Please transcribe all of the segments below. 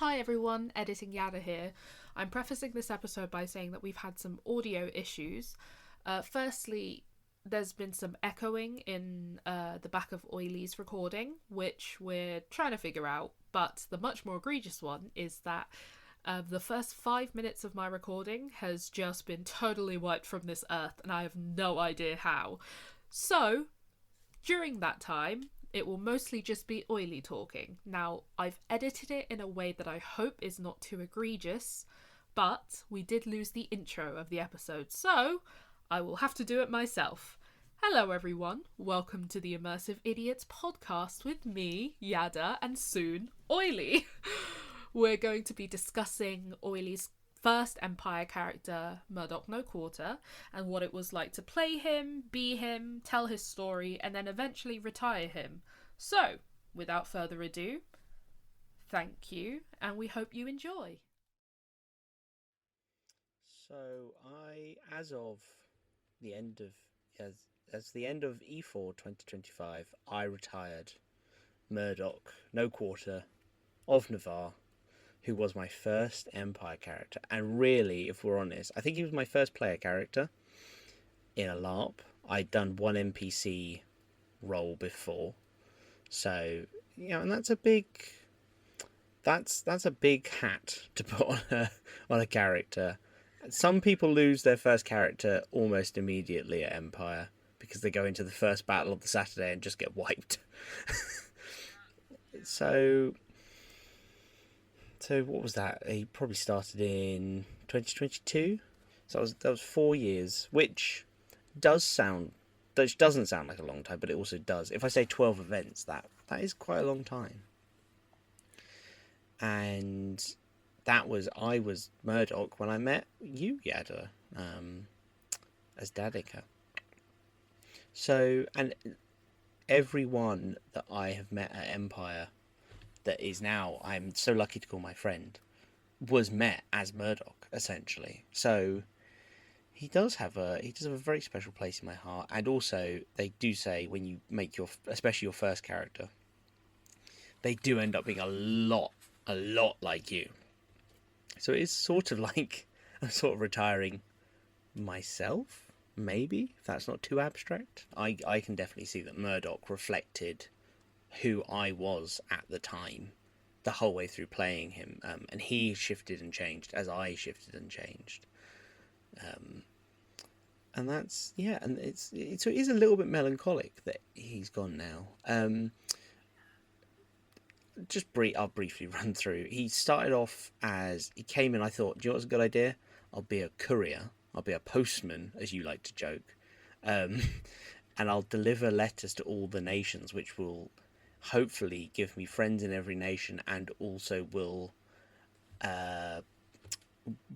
Hi everyone, Editing Yada here. I'm prefacing this episode by saying that we've had some audio issues. Firstly, there's been some echoing in the back of Oily's recording, which we're trying to figure out, but the much more egregious one is that the first 5 minutes of my recording has just been totally wiped from this earth, and I have no idea how. So, during that time, it will mostly just be Oily talking. Now, I've edited it in a way that I hope is not too egregious, but we did lose the intro of the episode, so I will have to do it myself. Hello everyone, welcome to the Immersive Idiots podcast with me, Yada, and soon, Oily. We're going to be discussing Oily's first Empire character, Murdoc No Qua'er, and what it was like to play him, be him, tell his story, and then eventually retire him. So, without further ado, thank you, and we hope you enjoy. So as of the end of as the end of E4 2025, I retired Murdoc No Qua'er of Navarre, who was my first Empire character. And really, if we're honest, I think he was my first player character in a LARP. I'd done one NPC role before. So, and that's a big hat to put on a character. Some people lose their first character almost immediately at Empire because they go into the first battle of the Saturday and just get wiped. So what was that? He probably started in 2022. So that was 4 years, which doesn't sound like a long time, but it also does. If I say 12 events, that is quite a long time. And I was Murdoc when I met you, Yada, as Danica. So, and everyone that I have met at Empire that is now I'm so lucky to call my friend was met as Murdoc, essentially. So he does have a very special place in my heart. And also, they do say when you make especially your first character, they do end up being a lot like you. So it's sort of like I'm sort of retiring myself, maybe, if that's not too abstract. I can definitely see that Murdoc reflected who I was at the time, the whole way through playing him, and he shifted and changed as I shifted and changed. And that's, and it is a little bit melancholic that he's gone now. I'll briefly run through. He started off he came in, I thought, do you know what's a good idea? I'll be a courier. I'll be a postman, as you like to joke. And I'll deliver letters to all the nations, which will hopefully give me friends in every nation and also will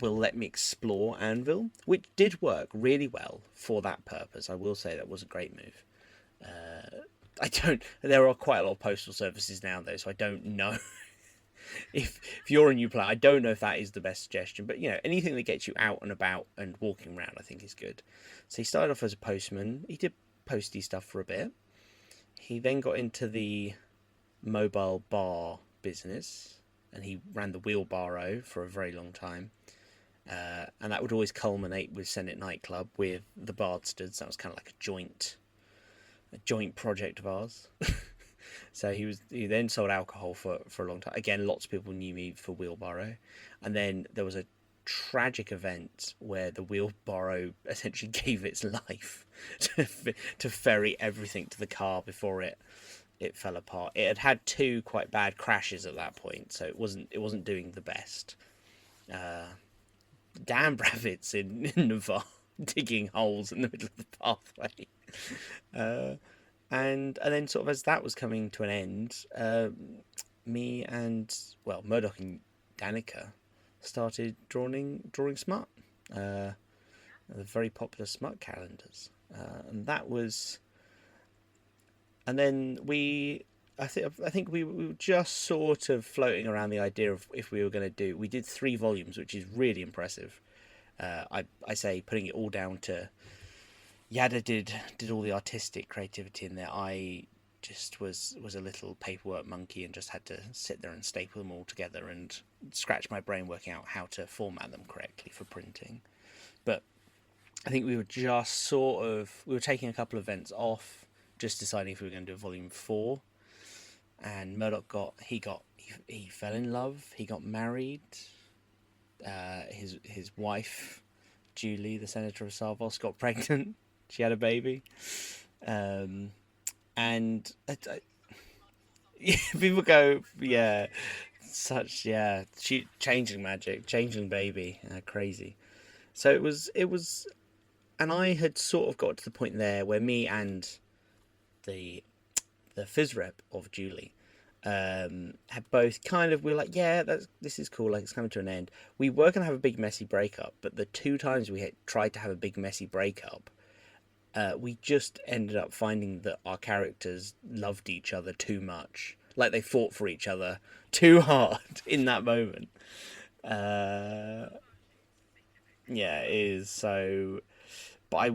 let me explore Anvil, which did work really well for that purpose. I will say that was a great move. There are quite a lot of postal services now though, so I don't know if you're a new player, I don't know if that is the best suggestion, but anything that gets you out and about and walking around I think is good. So he started off as a postman. He did posty stuff for a bit. He then got into the mobile bar business and he ran the wheelbarrow for a very long time. And that would always culminate with Senate Nightclub with the Bardsters. That was kind of like a joint project of ours. So he then sold alcohol for a long time. Again, lots of people knew me for wheelbarrow. And then there was a tragic event where the wheelbarrow essentially gave its life to ferry everything to the car before it fell apart. It had 2 quite bad crashes at that point, so it wasn't doing the best. Damn rabbits in Navarre digging holes in the middle of the pathway. And then sort of as that was coming to an end, me and Murdoc and Danica started drawing smut, the very popular smut calendars, and that was. And then I think we were just sort of floating around the idea of if we were going to do. We did 3 volumes, which is really impressive. I say putting it all down to Yada did all the artistic creativity in there. I just was a little paperwork monkey and just had to sit there and staple them all together and scratch my brain working out how to format them correctly for printing. But I think we were just we were taking a couple of events off, just deciding if we were going to do volume 4. And Murdoc he fell in love, he got married, his wife, Julie, the senator of Sarvos, got pregnant, she had a baby. And people go, yeah, changeling magic, changeling baby, crazy. So it was, and I had sort of got to the point there where me and the phys rep of Julie had both kind of, we're like, yeah, this is cool, like it's coming to an end. We were going to have a big messy breakup, but the 2 times we had tried to have a big messy breakup, we just ended up finding that our characters loved each other too much. Like, they fought for each other too hard in that moment. Yeah, it is. So, but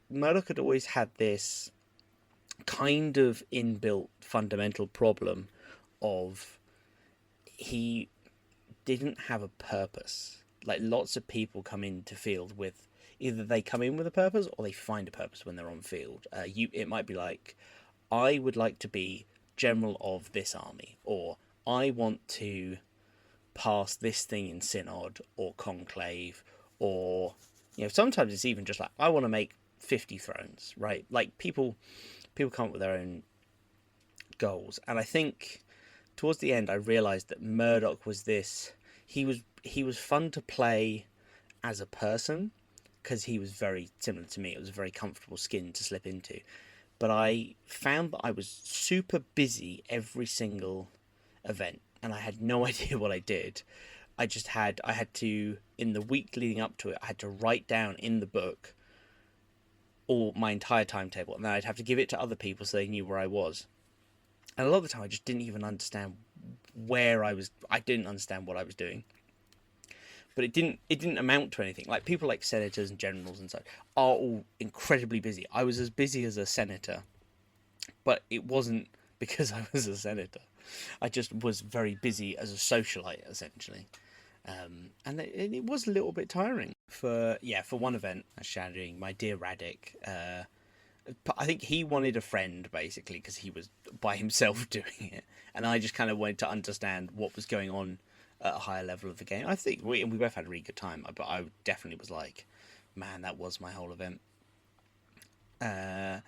Murdoc had always had this kind of inbuilt fundamental problem of he didn't have a purpose. Like, lots of people come into field with, either they come in with a purpose or they find a purpose when they're on field. It might be like, I would like to be general of this army, or I want to pass this thing in synod or conclave, or sometimes it's even just like, I want to make 50 thrones, right? Like, people come up with their own goals. And I think towards the end I realized that Murdoc was this, he was fun to play as a person, because he was very similar to me. It was a very comfortable skin to slip into. But I found that I was super busy every single event, and I had no idea what I did. I had to, in the week leading up to it, I had to write down in the book all my entire timetable, and then I'd have to give it to other people so they knew where I was. And a lot of the time I just didn't even understand where I was. I didn't understand what I was doing. But it didn't amount to anything. Like, people like senators and generals and such are all incredibly busy. I was as busy as a senator, but it wasn't because I was a senator. I just was very busy as a socialite, essentially. And it was a little bit tiring. For one event, shadowing my dear Radic, I think he wanted a friend, basically, because he was by himself doing it. And I just kind of wanted to understand what was going on at a higher level of the game. I think we both had a really good time, but I definitely was like, man, that was my whole event. And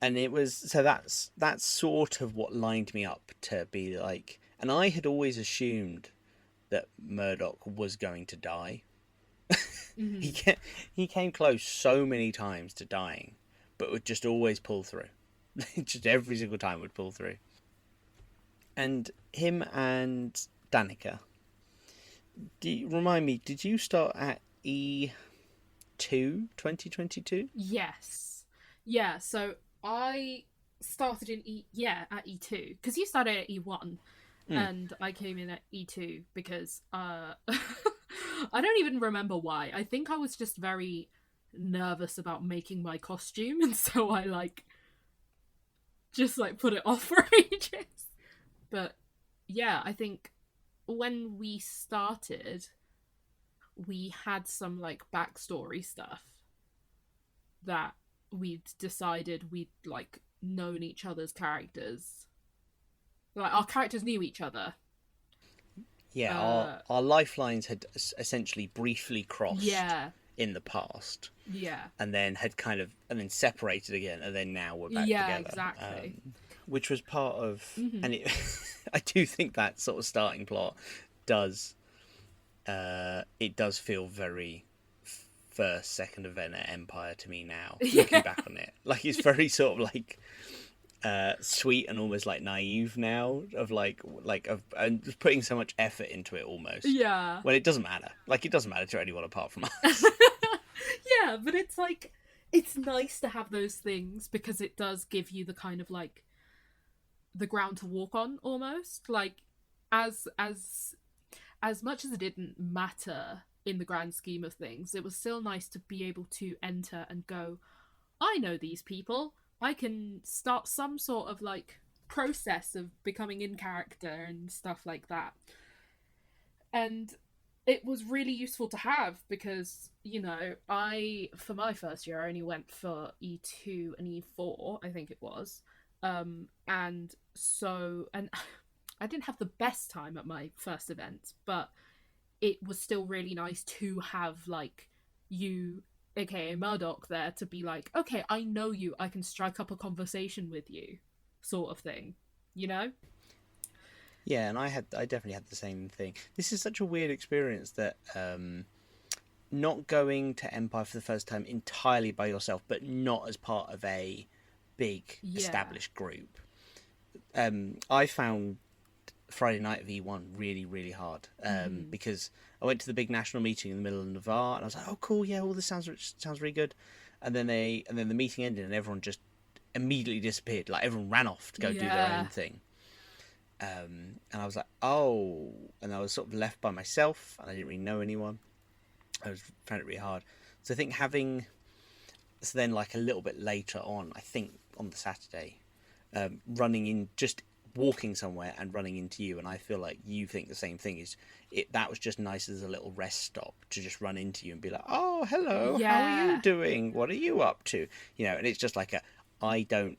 it was, so that's sort of what lined me up to be like, and I had always assumed that Murdoc was going to die. Mm-hmm. He came close so many times to dying, but would just always pull through. Just every single time would pull through. And him and Danica, remind me, did you start at E2 2022? Yes. Yeah, so I started at E2, because you started at E1, and I came in at E2 because I don't even remember why. I think I was just very nervous about making my costume, and so I just put it off for ages. But yeah, I think when we started, we had some backstory stuff that we'd decided we'd known each other's characters. Our characters knew each other. Yeah, our lifelines had essentially briefly crossed in the past. Yeah. And then had separated again, and then now we're back together. Yeah, exactly. Which was part of, and I do think that sort of starting plot does feel very second event at Empire to me now, looking back on it. It's very sort of sweet and almost naive now, of and putting so much effort into it almost. Yeah. When it doesn't matter. It doesn't matter to anyone apart from us. Yeah, but it's nice to have those things, because it does give you the kind of the ground to walk on almost. As much as it didn't matter in the grand scheme of things, it was still nice to be able to enter and go, I know these people, I can start some sort of like process of becoming in character and stuff like that. And it was really useful to have because, you know, for my first year, I only went for E2 and E4, I think it was. And I didn't have the best time at my first event, but it was still really nice to have, like, you, aka Murdoc, there to be like, okay, I know you, I can strike up a conversation with you, sort of thing, you know? Yeah, and I definitely had the same thing. This is such a weird experience that not going to Empire for the first time entirely by yourself, but not as part of a big established group. I found Friday night of E1 really, really hard because I went to the big national meeting in the middle of Navarre, and I was like, "Oh, cool, yeah, all this sounds really good." And then the meeting ended, and everyone just immediately disappeared. Like everyone ran off to go do their own thing. And I was like, "Oh," and I was sort of left by myself, and I didn't really know anyone. Found it really hard. So I think then like a little bit later on, I think on the Saturday, walking somewhere and running into you, and I feel like you think the same thing. That was just nice as a little rest stop to just run into you and be like, "Oh, hello, how are you doing? What are you up to?" You know, and it's just like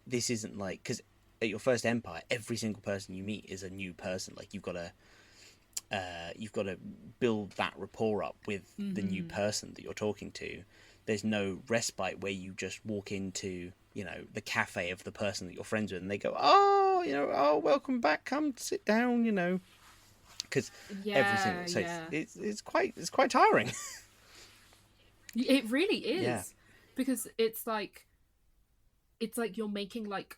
this isn't like, because at your first Empire, every single person you meet is a new person. Like you've got to build that rapport up with the new person that you're talking to. There's no respite where you just walk into, you know, the cafe of the person that you're friends with, and they go, "Oh, you know, oh, welcome back, come sit down," you know, because everything. So it's quite tiring. It really is, because it's like you're making like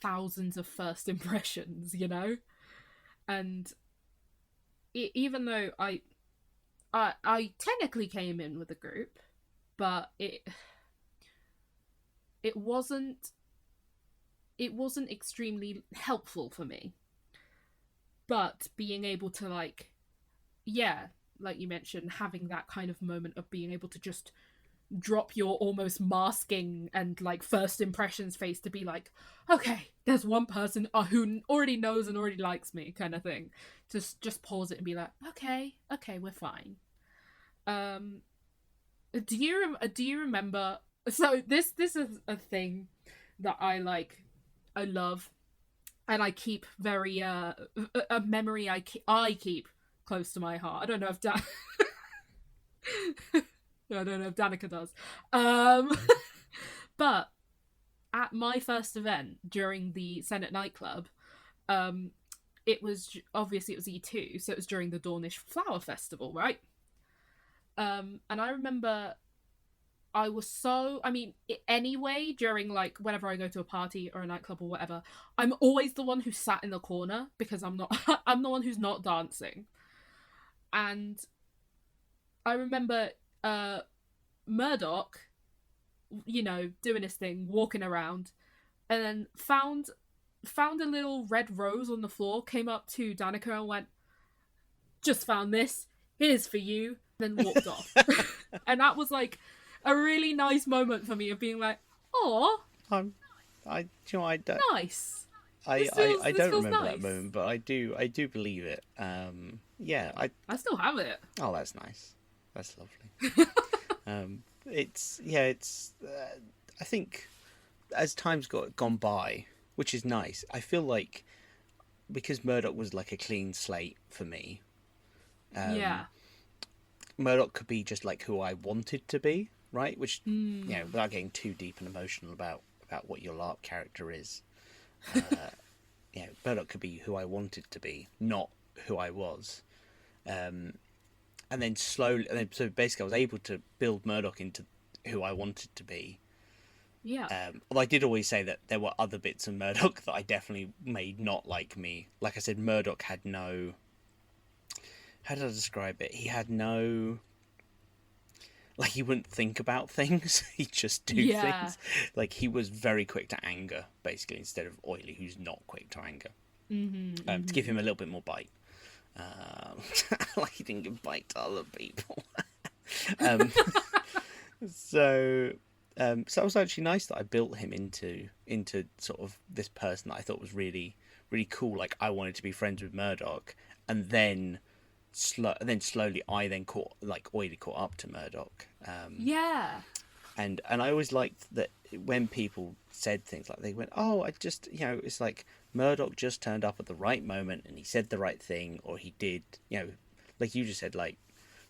thousands of first impressions, you know, and even though I technically came in with a group, but it wasn't extremely helpful for me. But being able to like you mentioned, having that kind of moment of being able to just drop your almost masking and like first impressions face to be like, okay, there's one person who already knows and already likes me, kind of thing. Just pause it and be like, okay, we're fine. Do you remember? So this is a thing that I love, and I keep very a memory I keep close to my heart. I don't know if I don't know if Danica does. But at my first event during the Senate nightclub, it was E2, so it was during the Dornish Flower Festival, right? And I remember anyway, during like whenever I go to a party or a nightclub or whatever, I'm always the one who sat in the corner because I'm not I'm the one who's not dancing. And I remember Murdoc, you know, doing his thing, walking around, and then found a little red rose on the floor, came up to Danica and went, "Just found this, here's for you," then walked off. And that was like a really nice moment for me of being like, "Oh, nice." I don't remember nice. that moment, but I do believe it. I still have it. Oh, that's nice. That's lovely. I think as time's gone by, which is nice. I feel like because Murdoc was like a clean slate for me. Murdoc could be just like who I wanted to be, right? Which you know, without getting too deep and emotional about what your LARP character is. Murdoc could be who I wanted to be, not who I was. And then slowly, so basically, I was able to build Murdoc into who I wanted to be. Yeah. Although I did always say that there were other bits of Murdoc that I definitely made not like me. Like I said, Murdoc had no. How did I describe it? He had no. Like, he wouldn't think about things. He'd just do things. Like, he was very quick to anger, basically, instead of Oily, who's not quick to anger. To give him a little bit more bite. Like he didn't give bite to other people. So So it was actually nice that I built him into sort of this person that I thought was really really cool. Like I wanted to be friends with Murdoc, and then slowly I then oily caught up to Murdoc. Yeah. And I always liked that when people said things like they went, oh, I just, it's like Murdoc just turned up at the right moment and he said the right thing, or he did, like you just said, like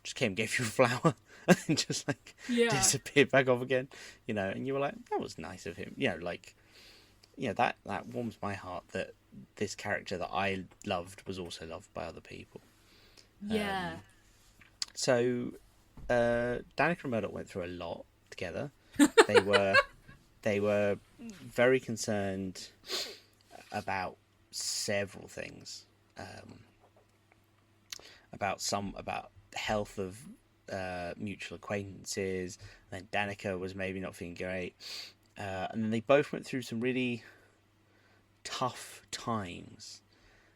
just came, gave you a flower, and then just like disappeared back off again, and you were like, that was nice of him, that warms my heart that this character that I loved was also loved by other people. Yeah. So Danica and Murdoc went through a lot together. They were very concerned about several things, about the health of mutual acquaintances. And then Danica was maybe not feeling great, and then they both went through some really tough times,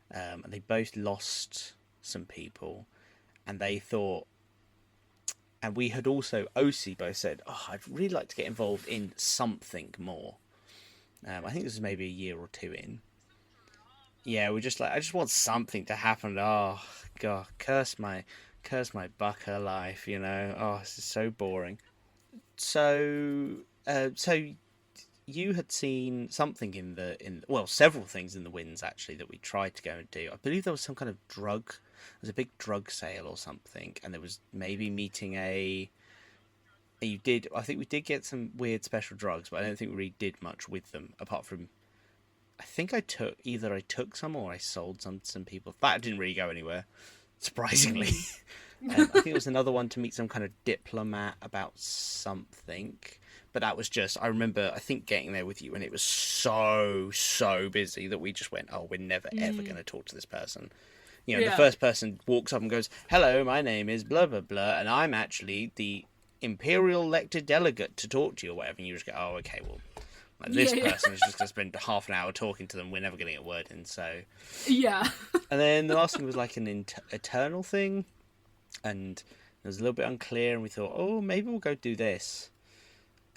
and they both lost some people, and they thought. And we had also, OC both said, oh, I'd really like to get involved in something more. I think this was maybe a year or two in. Yeah, we're just like, I just want something to happen. Oh, God, curse my bucker life, Oh, this is so boring. So you had seen something several things in the winds, actually, that we tried to go and do. I believe there was some kind of drug. There was a big drug sale or something, and there was maybe meeting I think we did get some weird special drugs, but I don't think we really did much with them, apart from, I think I took some or I sold some to some people. That didn't really go anywhere, surprisingly. I think it was another one to meet some kind of diplomat about something. But that was just, I remember, I think, getting there with you, and it was so busy that we just went, oh, we're never, ever going to talk to this person. The first person walks up and goes, hello, my name is blah, blah, blah, and I'm actually the Imperial elected delegate to talk to you, or whatever. And you just go, oh, okay, well, this person is just going to spend half an hour talking to them. We're never going to get a word in, so... Yeah. And then the last thing was like an eternal thing, and it was a little bit unclear, and we thought, oh, maybe we'll go do this.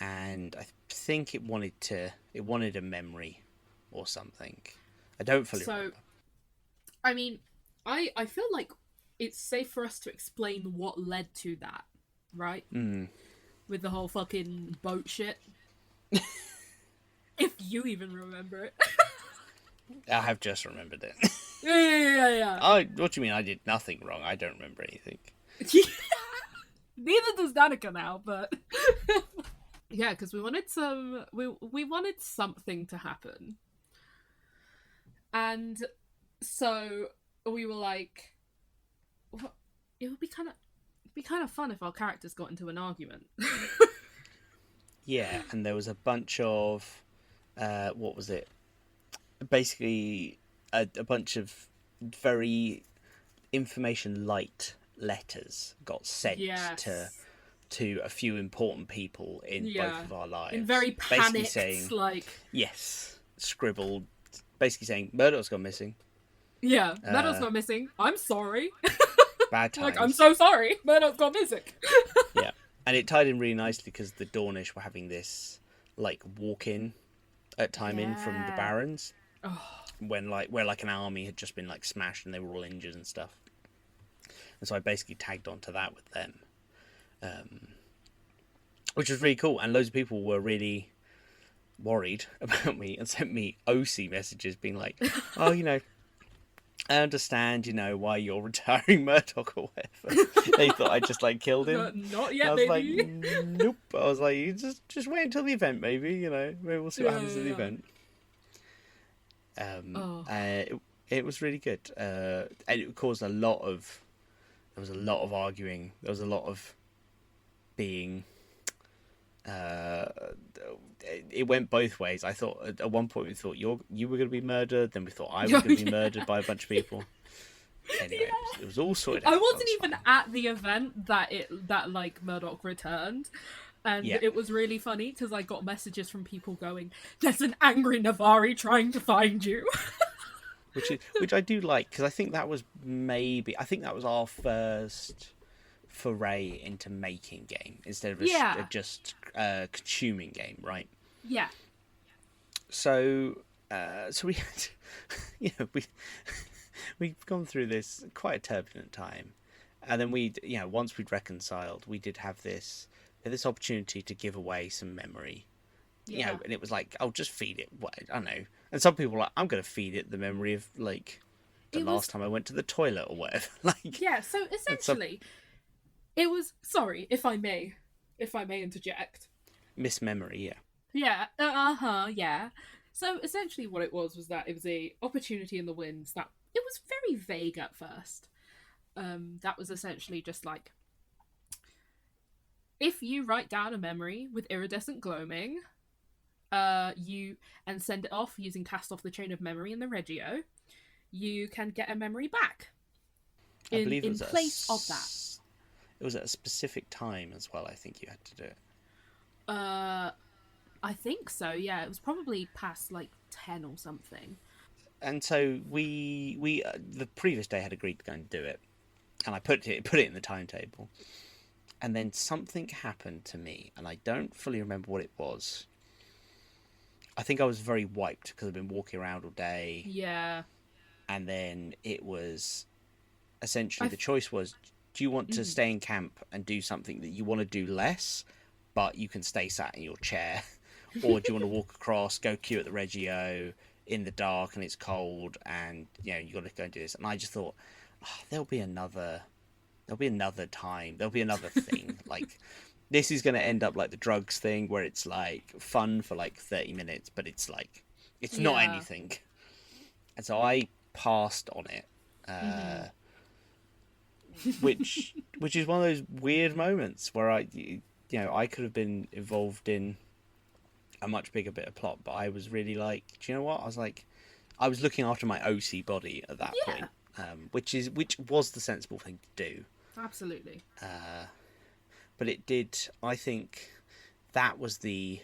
And I think it wanted a memory or something. I don't fully remember. I mean, I feel like it's safe for us to explain what led to that, right? With the whole fucking boat shit. If you even remember it. I have just remembered it. Yeah. What do you mean? I did nothing wrong. I don't remember anything. Neither does Danica now, but... Yeah, because we wanted we wanted something to happen, and so we were like, well, it would be kind of fun if our characters got into an argument. Yeah, and there was a bunch of what was it? Basically, a bunch of very information light letters got sent to a few important people in both of our lives. In very panicked, saying, yes, scribbled, basically saying, Murdoc's gone missing. Yeah, Murdoc's gone missing. I'm sorry. Bad times. I'm so sorry. Murdoc's gone missing. Yeah, and it tied in really nicely because the Dornish were having this, walk-in at time in from the Barons. Oh. Where an army had just been, smashed and they were all injured and stuff. And so I basically tagged onto that with them. Which was really cool, and loads of people were really worried about me and sent me OC messages being like, oh, I understand, why you're retiring Murdoc or whatever. They thought I just killed him. Not yet, I was baby. like, nope. I was like, you just wait until the event, maybe, maybe we'll see what happens at the event. It was really good. And it caused there was a lot of arguing. There was a lot of being it went both ways. I thought at one point we thought you were going to be murdered, then we thought I was going to be murdered by a bunch of people. Anyway, it was all sorted out. I wasn't even at the event that Murdoc returned, and it was really funny because I got messages from people going, "There's an angry Navari trying to find you." Which I do like, because I think that was our foray into making game instead of just consuming game, right? Yeah. So we had, we've gone through this quite a turbulent time, and then once we'd reconciled, we did have this opportunity to give away some memory, and it was like, I'll just feed it. I don't know, and some people were like, I'm going to feed it the memory of like the last time I went to the toilet or whatever. Like, yeah. So essentially, it was, sorry if I may interject. Miss memory, Yeah. Yeah. So essentially, what it was that it was a opportunity in the winds that it was very vague at first. That was essentially just like, if you write down a memory with iridescent gloaming, and send it off using cast off the chain of memory in the Regio, you can get a memory back. I believe it was in place of that. It was at a specific time as well. I think you had to do it. I think so. Yeah, it was probably past like 10 or something. And so we the previous day had agreed to go and do it, and I put it in the timetable. And then something happened to me, and I don't fully remember what it was. I think I was very wiped because I've been walking around all day. Yeah. And then it was essentially the choice was, do you want to stay in camp and do something that you want to do less, but you can stay sat in your chair? Or do you want to walk across, go queue at the Regio in the dark and it's cold and, you got to go and do this? And I just thought, there'll be another time. There'll be another thing. Like, this is going to end up like the drugs thing where it's like fun for like 30 minutes, but it's like, it's not anything. And so I passed on it, which is one of those weird moments where I could have been involved in a much bigger bit of plot, but I was really like, do you know what? I was looking after my OC body at that point, which was the sensible thing to do. Absolutely. But it did. I think that was the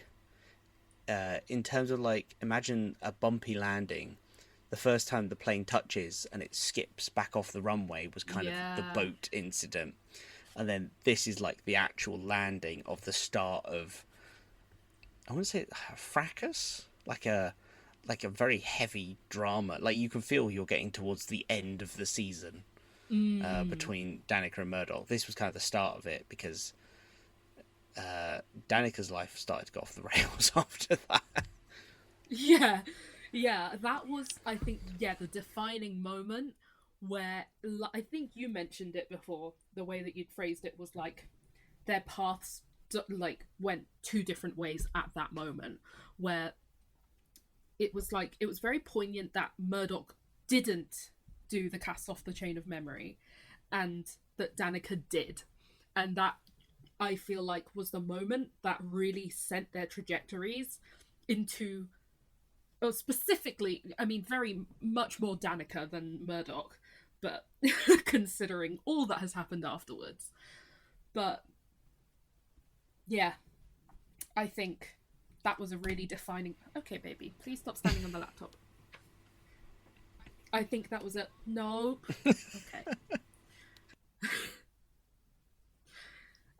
in terms of like, imagine a bumpy landing. The first time the plane touches and it skips back off the runway was kind of the boat incident. And then this is like the actual landing of the start of, I want to say a fracas, like a very heavy drama. Like, you can feel you're getting towards the end of the season between Danica and Murdoc. This was kind of the start of it because Danica's life started to go off the rails after that. Yeah, that was, I think, the defining moment where, I think you mentioned it before, the way that you'd phrased it was like their paths like went two different ways at that moment, where it was very poignant that Murdoc didn't do the cast off the chain of memory and that Danica did, and that, I feel like, was the moment that really sent their trajectories into, specifically, I mean, very much more Danica than Murdoc, but considering all that has happened afterwards. But yeah, I think that was a really defining... Okay, baby, please stop standing on the laptop. I think that was a... No. Okay.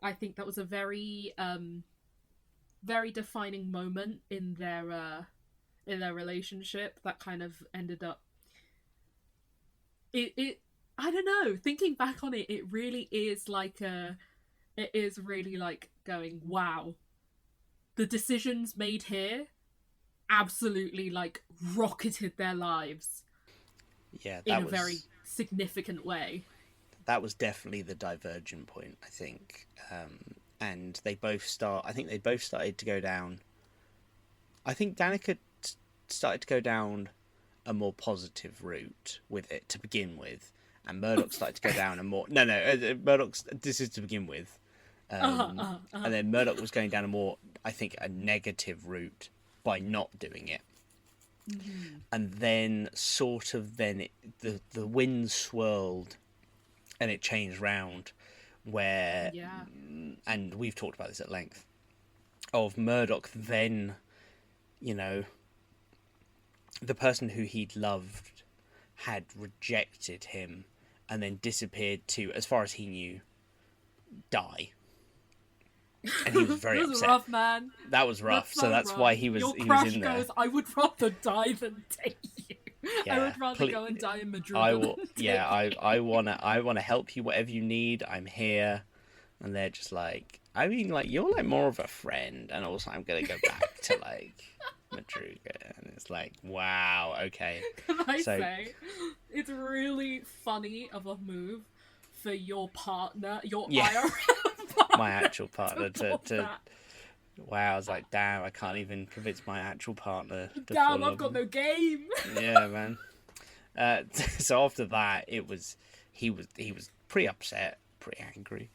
I think that was a very, very defining moment in their relationship that kind of ended up... It I don't know, thinking back on it, it really is like it is really like going, wow, the decisions made here absolutely like rocketed their lives in a very significant way. That was definitely the divergent point, I think. And they both started to go down. I think Danica started to go down a more positive route with it to begin with, and Murdoc started to go down a more Murdoc, this is to begin with, and then Murdoc was going down a more, I think, a negative route by not doing it. And then sort of the wind swirled and it changed round where and we've talked about this at length, of Murdoc then, the person who he'd loved had rejected him and then disappeared to, as far as he knew, die. And he was very That was upset. rough, man. That was rough. So that's rough. why he was Your he crush was in there. goes, I would rather die than date you. Yeah, I would rather go and die in Madrid. I will. Yeah, I wanna help you. Whatever you need, I'm here. And they're just like, I mean, like, you're like more of a friend, and also I'm gonna go back to like Madrid. And it's like, wow, okay. Can I say, it's really funny of a move for your partner, your IRL partner, my actual partner to wow, I was like, damn, I can't even convince my actual partner to damn, I've got no game. Yeah, man. So after that, he was pretty upset, pretty angry.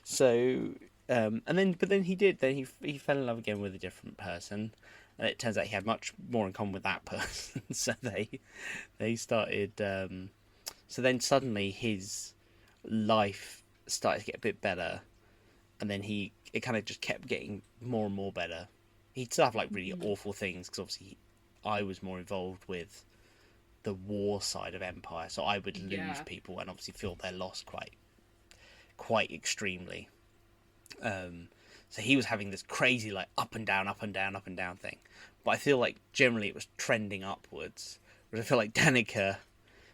So but then he fell in love again with a different person, and it turns out he had much more in common with that person. So they started. So then suddenly his life started to get a bit better, and then it kind of just kept getting more and more better. He'd still have like really awful things, because obviously I was more involved with the war side of Empire, so I would lose people and obviously feel their loss quite extremely. So he was having this crazy like up and down thing, but I feel like generally it was trending upwards. Whereas I feel like Danica,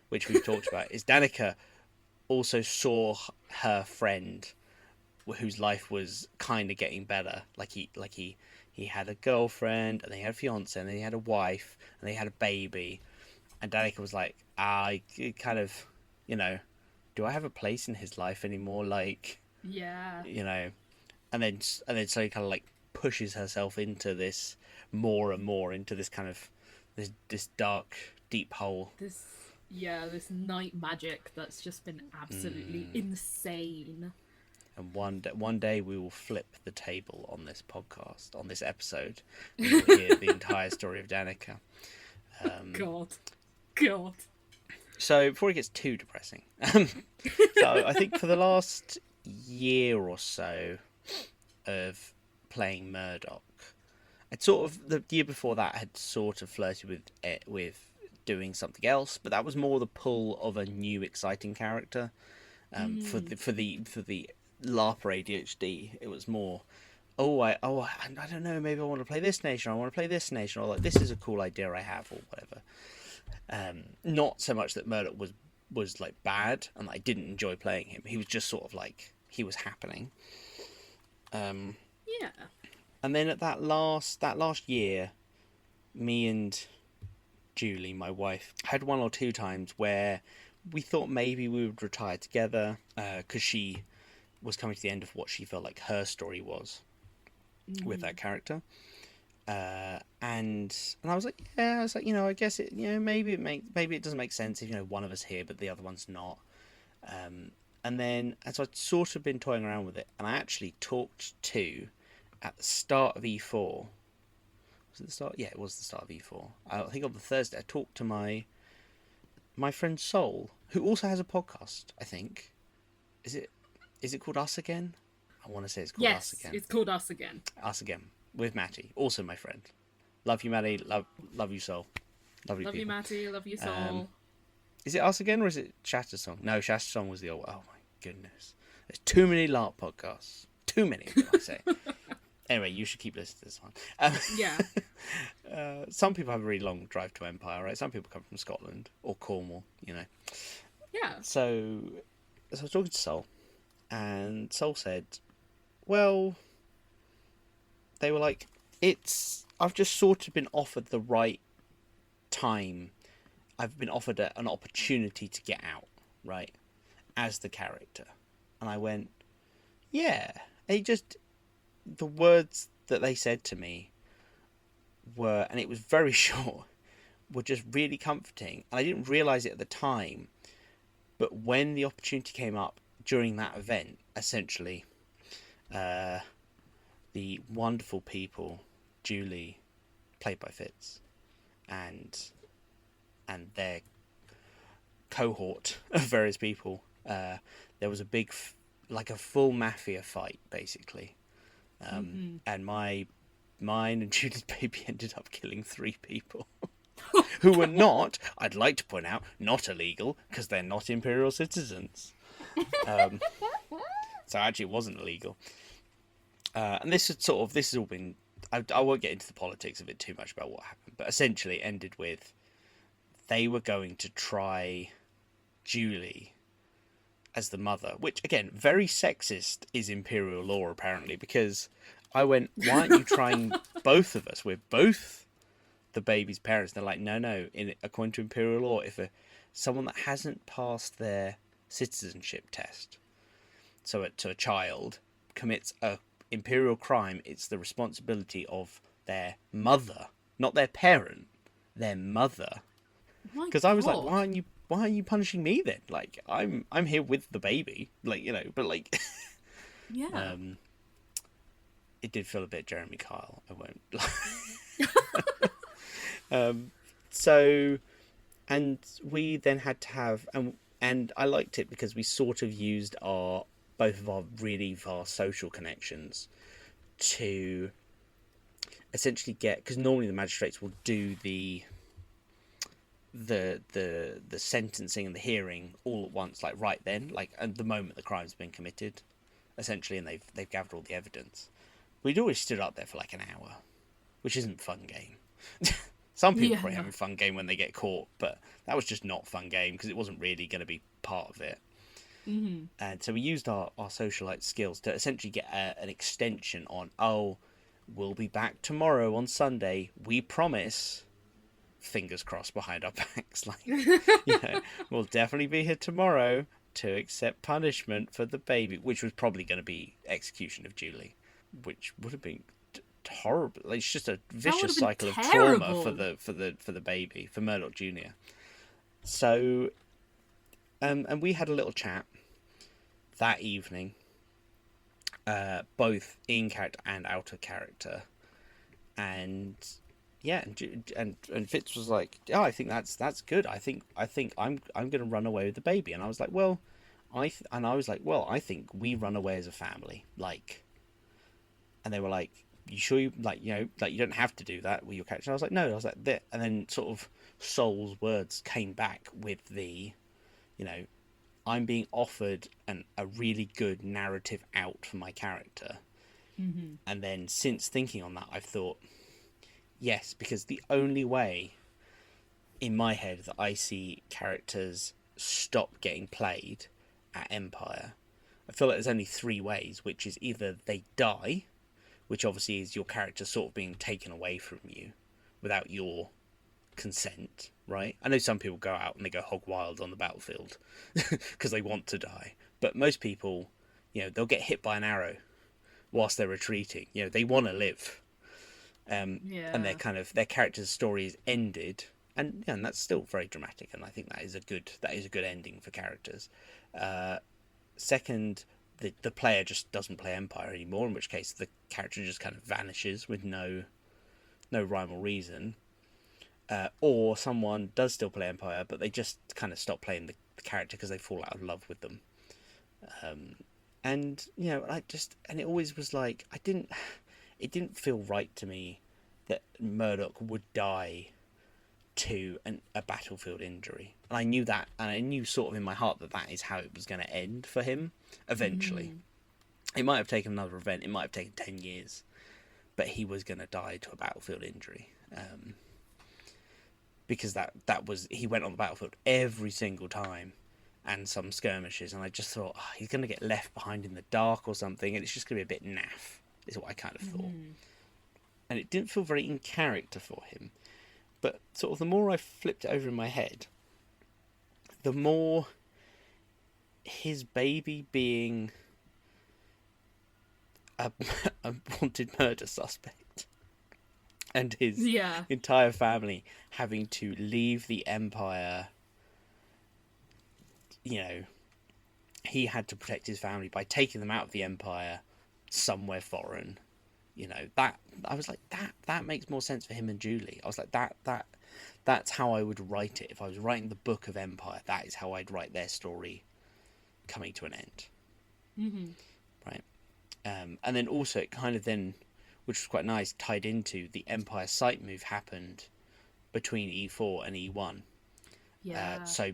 which we've talked about, is Danica also saw her friend whose life was kind of getting better. Like he had a girlfriend, and then he had a fiance, and then he had a wife, and then he had a baby. And Danica was like, kind of, do I have a place in his life anymore? Like, and then so he kind of like pushes herself into this more and more into this kind of this dark, deep hole. This night magic that's just been absolutely insane. And one day we will flip the table on this podcast, on this episode. We will hear the entire story of Danica. God. So before it gets too depressing, so I think for the last year or so of playing Murdoc, I'd sort of, the year before that, had sort of flirted with doing something else, but that was more the pull of a new exciting character. For the LARPer ADHD, it was more, I don't know, maybe I want to play this nation, or I want to play this nation, or like, this is a cool idea I have, or whatever. Not so much that Murdoc was like bad and I didn't enjoy playing him. He was just sort of like, he was happening. And then at that last year, me and Julie, my wife, had one or two times where we thought maybe we would retire together, because she was coming to the end of what she felt like her story was with that character. And I was like, I guess it, maybe it doesn't make sense if, one of us here, but the other one's not. And so I'd sort of been toying around with it, and I actually talked to, at the start of E4, was it the start? Yeah, it was the start of E4. I think on the Thursday, I talked to my friend Sol, who also has a podcast, I think. Is it called Us Again? I want to say it's called Us Again. Yes, it's called Us Again. Us Again, with Matty, also my friend. Love you, Matty. Love you, Sol. Love you, Matty. Love you, Sol. Is it Us Again, or is it Shatter Song? No, Shatter Song was the old... Oh, my goodness. There's too many LARP podcasts. Too many, I say. Anyway, you should keep listening to this one. Some people have a really long drive to Empire, right? Some people come from Scotland or Cornwall, Yeah. So I was talking to Sol, and Sol said, well, they were like, I've just sort of been offered the right time. I've been offered an opportunity to get out, right, as the character. And I went, yeah. And the words that they said to me were, and it was very short, were just really comforting. And I didn't realise it at the time, but when the opportunity came up during that event, essentially, the wonderful people, Julie, played by Fitz, and their cohort of various people, there was a big, like a full mafia fight, basically. And mine and Julie's baby ended up killing 3 people. Who were not, I'd like to point out, not illegal, because they're not Imperial citizens. So actually, it wasn't illegal. And this has all been. I won't get into the politics of it too much about what happened, but essentially, it ended with they were going to try Julie as the mother, which again, very sexist is Imperial law apparently, because I went, why aren't you trying both of us? We're both the baby's parents. And they're like, no, according to Imperial law, if someone that hasn't passed their citizenship test, so to a child, commits a Imperial crime, it's the responsibility of their mother, not their parent, their mother. Because I was like, why aren't you punishing me then? Like, I'm here with the baby, like, you know, but like, yeah. It did feel a bit Jeremy Kyle. I won't. So, and we then had to have, and I liked it because we sort of used both of our really vast social connections to essentially get, because normally the magistrates will do the sentencing and the hearing all at once, like right then, like at the moment the crime's been committed, essentially, and they've gathered all the evidence. We'd always stood up there for like an hour, which isn't a fun game. Some people probably have a fun game when they get caught, but that was just not a fun game because it wasn't really going to be part of it. Mm-hmm. And so we used our socialite skills to essentially get an extension on, we'll be back tomorrow on Sunday, we promise, fingers crossed behind our backs, like, you know, we'll definitely be here tomorrow to accept punishment for the baby, which was probably going to be execution of Julie, which would have been horrible. Like, it's just a vicious cycle of trauma for the baby, for Murdoc Jr. So, and we had a little chat that evening, both in character and out of character, and yeah, and Fitz was like, "Oh, I think that's good. I think I'm going to run away with the baby." And I was like, "Well, I think we run away as a family." Like, and they were like, "You sure you you don't have to do that with your character?" And I was like, "No." I was like, "That," and then sort of Soul's words came back with the, I'm being offered a really good narrative out for my character. Mm-hmm. And then since thinking on that, I've thought, yes, because the only way in my head that I see characters stop getting played at Empire, I feel like there's only three ways, which is either they die, which obviously is your character sort of being taken away from you without your consent, right? I know some people go out and they go hog wild on the battlefield because they want to die, but most people, they'll get hit by an arrow whilst they're retreating. They want to live, and their character's story is ended, and that's still very dramatic, and I think that is a good ending for characters. Second, the player just doesn't play Empire anymore, in which case the character just kind of vanishes with no rhyme or reason. Or someone does still play Empire, but they just kind of stop playing the character because they fall out of love with them. And it always was like, it didn't feel right to me that Murdoc would die to a battlefield injury. And I knew that, and I knew sort of in my heart that is how it was going to end for him eventually. It might have taken another event, it might have taken 10 years, but he was going to die to a battlefield injury. Because he went on the battlefield every single time, and some skirmishes, and I just thought, he's going to get left behind in the dark or something, and it's just going to be a bit naff, is what I kind of thought. And it didn't feel very in character for him. But sort of the more I flipped it over in my head, the more his baby being a wanted murder suspect, and his entire family having to leave the Empire, he had to protect his family by taking them out of the Empire somewhere foreign. That I was like, that makes more sense for him and Julie. I was like, that's how I would write it if I was writing the book of Empire. That is how I'd write their story coming to an end. Right. And then also it kind of then, which was quite nice, tied into the Empire site move happened between E4 and E1. Yeah. So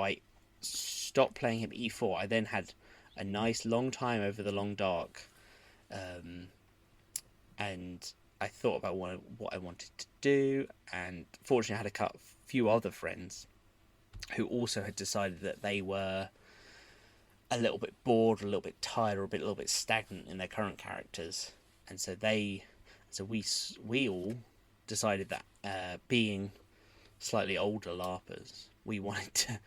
I stopped playing him E4. I then had a nice long time over the long dark, and I thought about what I wanted to do, and fortunately I had a few other friends who also had decided that they were a little bit bored, a little bit tired, or a little bit stagnant in their current characters, and so we all decided that being slightly older LARPers, we wanted to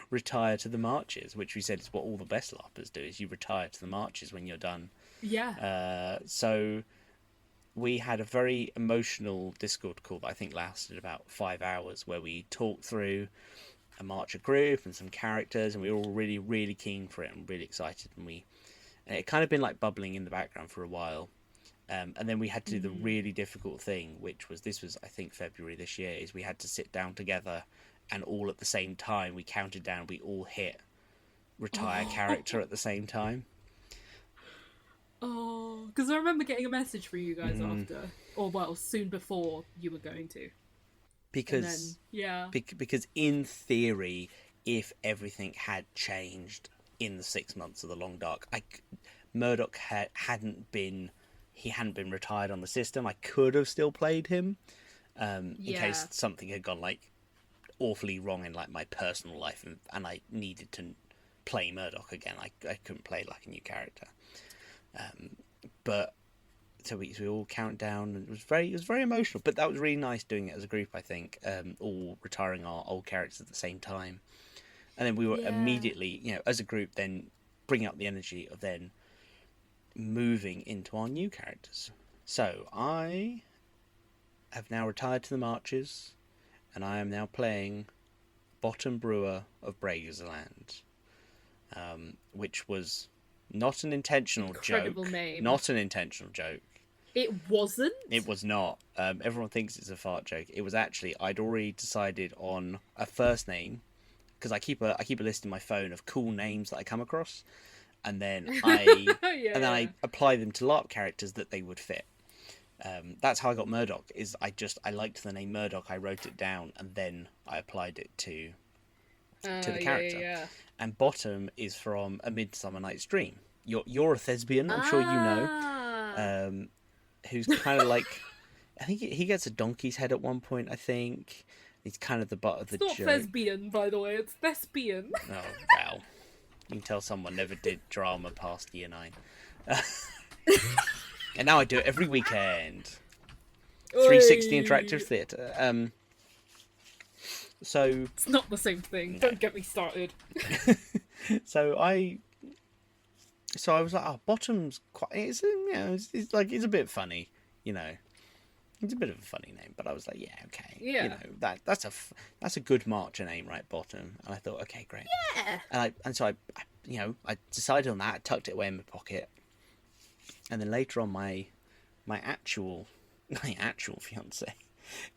retire to the marches, which we said is what all the best LARPers do, is you retire to the marches when you're done. Yeah. So we had a very emotional Discord call that I think lasted about 5 hours, where we talked through a marcher group and some characters, and we were all really, really keen for it and really excited, and it kind of been like bubbling in the background for a while. And then we had to do the really difficult thing, which was, I think, February this year, is we had to sit down together, and all at the same time, we counted down, we all hit retire character at the same time. Oh, because I remember getting a message from you guys after, or well, soon before you were going to. Because, yeah. Because in theory, if everything had changed in the 6 months of the Long Dark, Murdoc hadn't been retired on the system. I could have still played him, in case something had gone like awfully wrong in like my personal life, and I needed to play Murdoc again. I couldn't play like a new character. But so we all count down, and it was very emotional. But that was really nice doing it as a group. I think all retiring our old characters at the same time, and then we were immediately, as a group, then bringing up the energy of then moving into our new characters. So I have now retired to the marches, and I am now playing Bottom Brewer of Bragersland, which was not an intentional Incredible joke. Name. Not an intentional joke. It wasn't? It was not. Everyone thinks it's a fart joke. It was actually, I'd already decided on a first name, because I keep a list in my phone of cool names that I come across, and then I apply them to LARP characters that they would fit. That's how I got Murdoc. I liked the name Murdoc. I wrote it down, and then I applied it to the character. Yeah. And Bottom is from A Midsummer Night's Dream. You're a thespian, I'm sure you know. Who's kind of like, I think he gets a donkey's head at one point. I think he's kind of the butt of the joke. It's not thespian, by the way. It's thespian. Oh wow. You can tell someone never did drama past year 9. And now I do it every weekend. 360 Interactive Theatre. So it's not the same thing. No. Don't get me started. So I was like, oh, Bottom's quite. It's a bit funny, It's a bit of a funny name, but I was like, yeah, okay. Yeah. That's a good Marcher name, right? Bottom. And I thought, okay, great. Yeah. And so I decided on that. I tucked it away in my pocket. And then later on, my actual fiance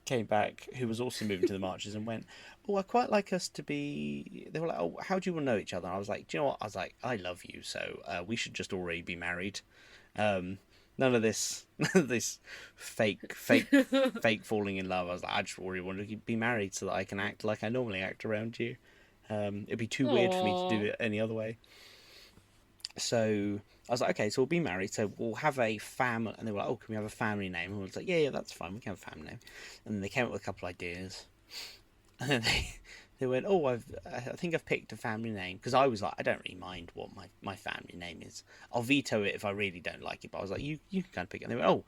came back, who was also moving to the marches, and went, oh, I quite like us to be. They were like, oh, how do you all know each other? And I was like, do you know what? I was like, I love you, so we should just already be married. None of this fake falling in love. I was like, I just already want to be married so that I can act like I normally act around you. It'd be too weird for me to do it any other way. So I was like, okay, so we'll be married, so we'll have a family. And they were like, oh, can we have a family name? And I was like, yeah, that's fine, we can have a family name. And then they came up with a couple of ideas. And then they went, oh, I think I've picked a family name. Because I was like, I don't really mind what my family name is. I'll veto it if I really don't like it. But I was like, you can kind of pick it. And they went, oh,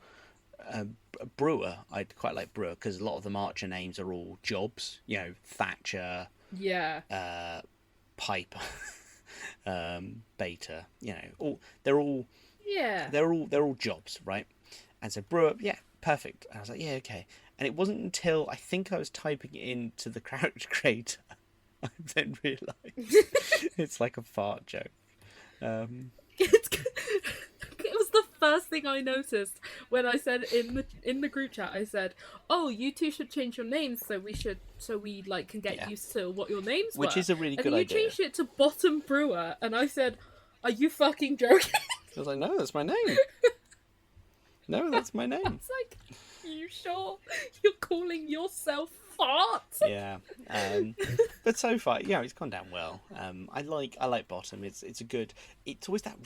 Brewer. I'd quite like Brewer, because a lot of the Marcher names are all jobs. Thatcher. Yeah. Piper. Beta. They're all jobs, right? And so Brewer, yeah, perfect. And I was like, yeah, okay. And it wasn't until I think I was typing it into the character creator I then realised it's like a fart joke. It was the first thing I noticed when I said in the group chat. I said, "Oh, you two should change your names so we like can get used to what your names were." Which is a really good idea. And you changed it to Bottom Brewer, and I said, "Are you fucking joking?" I was like, "No, that's my name. No, that's my name." It's like, You sure you're calling yourself fart? Yeah, but so far, yeah, it's gone down well. I like Bottom. It's a good. It's always that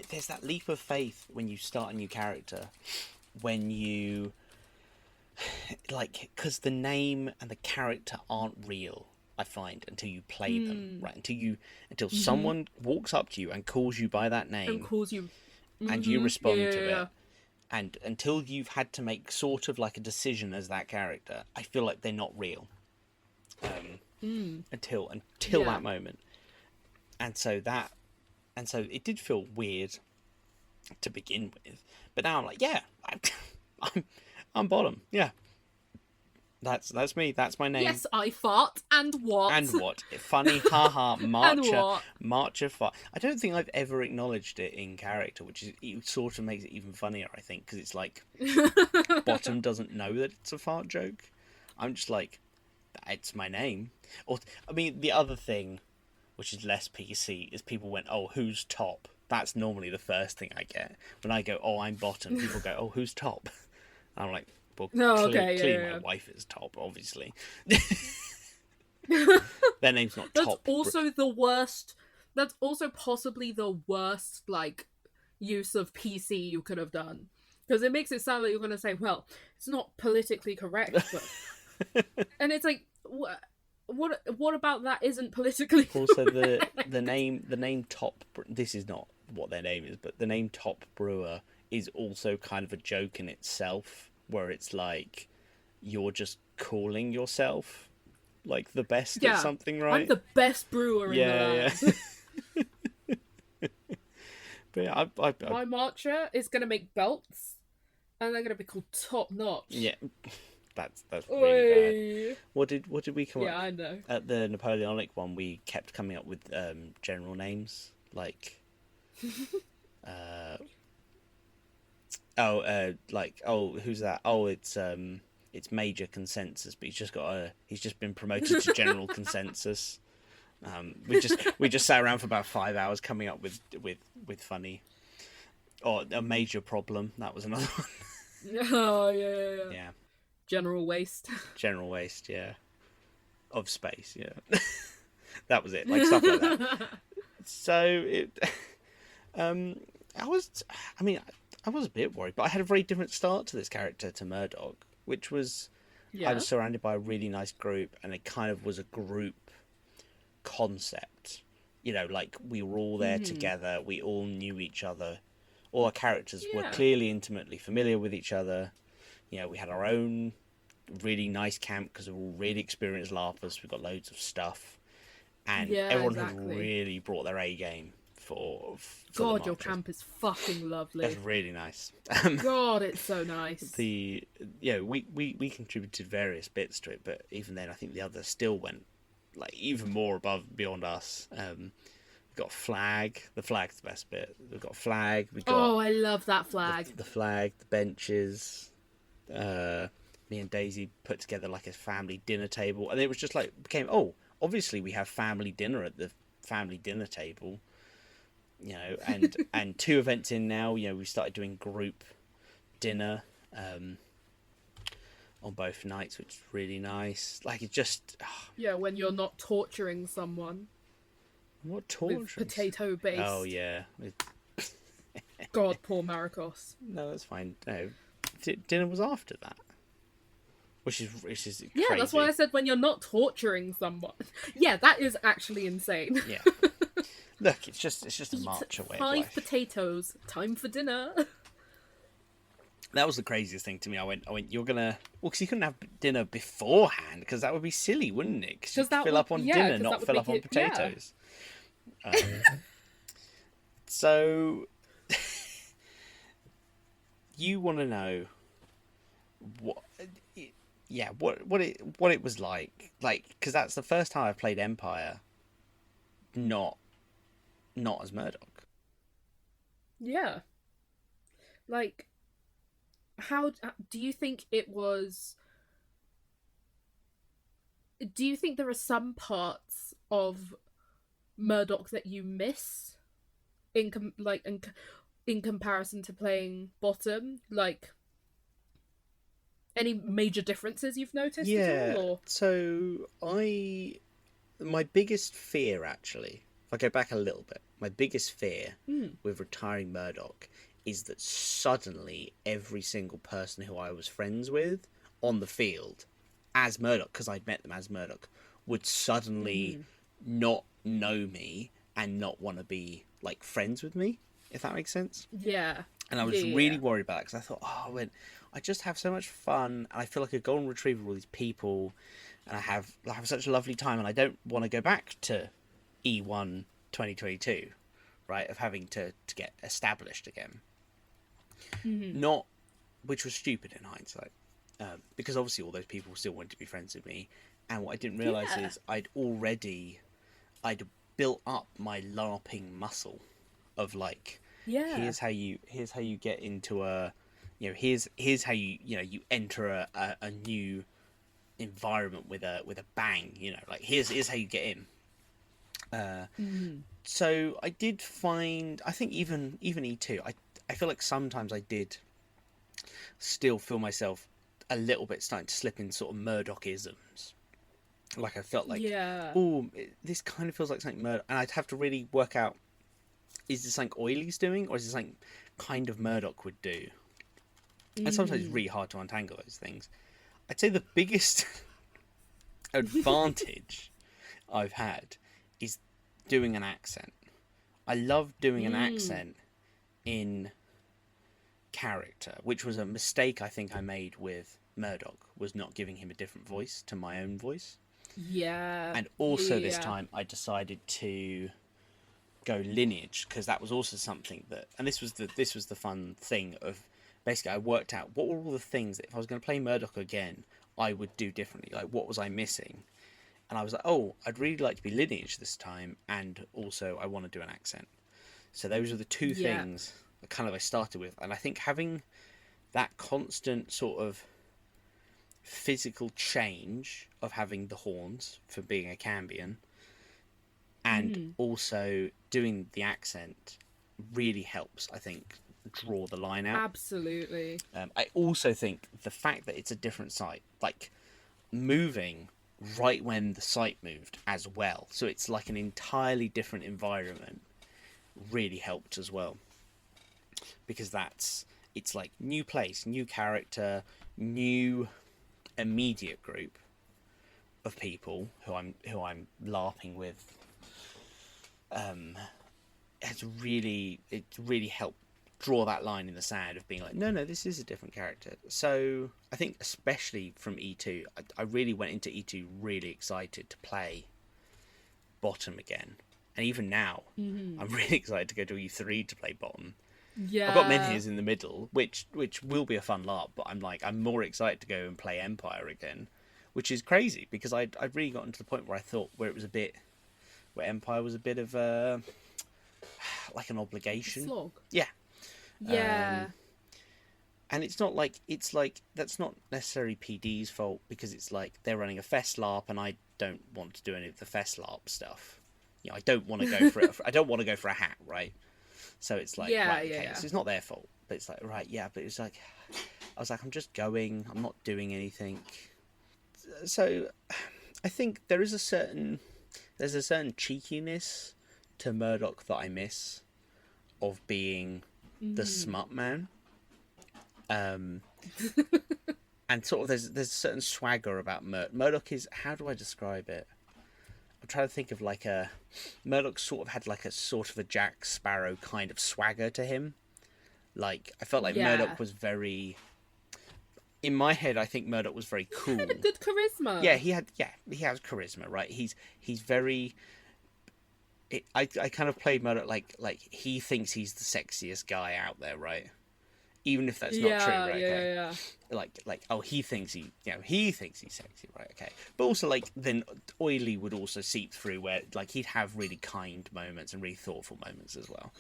there's that leap of faith when you start a new character, when you because the name and the character aren't real. I find until you play them, right? Until someone walks up to you and calls you by that name, And calls you, and you respond to it. And until you've had to make sort of like a decision as that character, I feel like they're not real. Until that moment, and so it did feel weird to begin with. But now I'm like, yeah, I'm Bottom. Yeah, that's me. That's my name. Yes, I fart. And what? And what? Funny, haha, Marcher. And what? Marcher fart. I don't think I've ever acknowledged it in character, which sort of makes it even funnier, I think, because it's like Bottom doesn't know that it's a fart joke. I'm just like, it's my name. Or, I mean, the other thing, which is less PC, is people went, oh, who's top? That's normally the first thing I get. When I go, oh, I'm Bottom, people go, oh, who's top? And I'm like, well, clearly my wife is top, obviously. Their name's not top. That's also the worst. That's also possibly the worst, like, use of PC you could have done. Because it makes it sound like you're going to say, well, it's not politically correct, but... and it's like, what about that isn't politically also correct? the name Top, this is not what their name is, but the name Top Brewer is also kind of a joke in itself, where it's like you're just calling yourself like the best at something, right? I'm the best brewer in the land. Yeah. But yeah, my Marcher is going to make belts, and they're going to be called Top Notch. Yeah. That's really bad. What did we come up? Yeah, I know. At the Napoleonic one, we kept coming up with general names like, who's that? Oh, it's Major Consensus, but he's just been promoted to General Consensus. We just sat around for about 5 hours coming up with funny, or a Major Problem. That was another one. Oh yeah. Yeah. General Waste. General Waste, yeah. Of space, yeah. That was it, like stuff like that. So I was a bit worried, but I had a very different start to this character, to Murdoc, which was I was surrounded by a really nice group, and it kind of was a group concept. You know, like we were all there together, we all knew each other. All our characters were clearly intimately familiar with each other. You know, we had our own really nice camp because we're all really experienced LARPers. We've got loads of stuff. And everyone had really brought their A game for God, your camp is fucking lovely. That's really nice. God, it's so nice. We contributed various bits to it, but even then I think the others still went like even more above and beyond us. We've got flag. The flag's the best bit. We've got flag. I love that flag. The flag, the benches. Me and Daisy put together like a family dinner table, and it was just like obviously we have family dinner at the family dinner table, you know, and 2 events in now, you know, we started doing group dinner on both nights, which is really nice. Like it just when you're not torturing someone. What torture? With potato base. Oh yeah. God, poor Marikos. No, that's fine. No, dinner was after that. Which is crazy. Yeah, that's why I said when you're not torturing someone. Yeah, that is actually insane. Yeah. Look, it's just a march away. 5 potatoes. Time for dinner. That was the craziest thing to me. I went. You're gonna. Well, because you couldn't have dinner beforehand, because that would be silly, wouldn't it? Because you'd fill up on dinner, not fill up on potatoes. Yeah. So, you want to know what it was like, because that's the first time I've played Empire not as Murdoc. Yeah. Like, how do you think it was? Do you think there are some parts of Murdoc that you miss in comparison to playing Bottom? Like, Any major differences you've noticed Yeah. at all? Or? So my biggest fear, actually, if I go back a little bit, my biggest fear with retiring Murdoc is that suddenly every single person who I was friends with on the field as Murdoc, because I'd met them as Murdoc, would suddenly not know me and not want to be like friends with me, if that makes sense. Yeah. And I was really worried about it because I thought, I just have so much fun, and I feel like a golden retriever with all these people, and I have such a lovely time, and I don't want to go back to E1 2022, right? Of having to get established again. Not, which was stupid in hindsight, because obviously all those people still wanted to be friends with me, and what I didn't realise is I'd built up my LARPing muscle of like, here's how you get into a, here's how you enter a new environment with a bang, like here's how you get in. So I did find, I think even E2, I feel like sometimes I did still feel myself a little bit starting to slip in sort of Murdoch-isms. Like I felt like, this kind of feels like something Murdoch, and I'd have to really work out, is this something Oiley's doing, or is this something kind of Murdoch would do? And sometimes it's really hard to untangle those things. I'd say the biggest advantage I've had is doing an accent. I love doing an accent in character, which was a mistake I think I made with Murdoch, was not giving him a different voice to my own voice. Yeah. And also this time I decided to go lineage, because that was also something that, and this was the fun thing of, basically I worked out what were all the things that if I was going to play Murdoch again I would do differently, like what was I missing, and I was like, I'd really like to be lineage this time, and also I want to do an accent. So those are the two things that kind of I started with, and I think having that constant sort of physical change of having the horns for being a Cambion and also doing the accent really helps, I think, draw the line out. Absolutely. I also think the fact that it's a different site, like moving right when the site moved as well, so it's like an entirely different environment, really helped as well, because it's like new place, new character, new immediate group of people who I'm LARPing with. It really helped draw that line in the sand of being like, no, this is a different character. So I think especially from E2, I really went into E2 really excited to play bottom again, and even now I'm really excited to go to E3 to play bottom. I've got Menhirs in the middle, which will be a fun LARP, but I'm more excited to go and play Empire again, which is crazy because I'd really gotten to the point where I thought where Empire was a bit of a like an obligation. Slog. Yeah. And it's like that's not necessarily PD's fault, because it's like they're running a fest LARP and I don't want to do any of the fest LARP stuff. I don't want to go for it. I don't want to go for a hat, right? So it's like, so it's not their fault, but it's like, but it's like, I was like, I'm just going, I'm not doing anything. So I think there's a certain cheekiness to Murdoch that I miss, of being the smut man. And sort of there's a certain swagger about Murdoch is, how do I describe it? I'm trying to think of Murdoch sort of had like a sort of a Jack Sparrow kind of swagger to him. Like I felt like Murdoch was very, in my head I think Murdoch was very cool. He had a good charisma. He has charisma, right? He's very, I kind of played Murdoch like he thinks he's the sexiest guy out there, right? Even if that's not true, right? Like he thinks he's sexy, right? Okay, but also like then Oily would also seep through where like he'd have really kind moments and really thoughtful moments as well.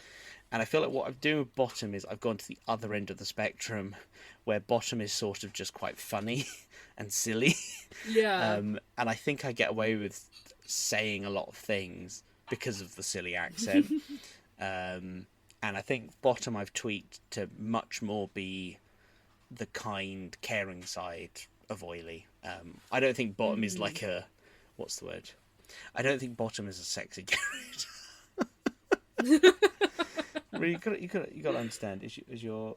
And I feel like what I'm doing with Bottom is I've gone to the other end of the spectrum, where Bottom is sort of just quite funny and silly. And I think I get away with saying a lot of things because of the silly accent. And I think Bottom I've tweaked to much more be the kind, caring side of Oily. I don't think Bottom is like a, what's the word? I don't think Bottom is a sexy character. You got to understand. Is your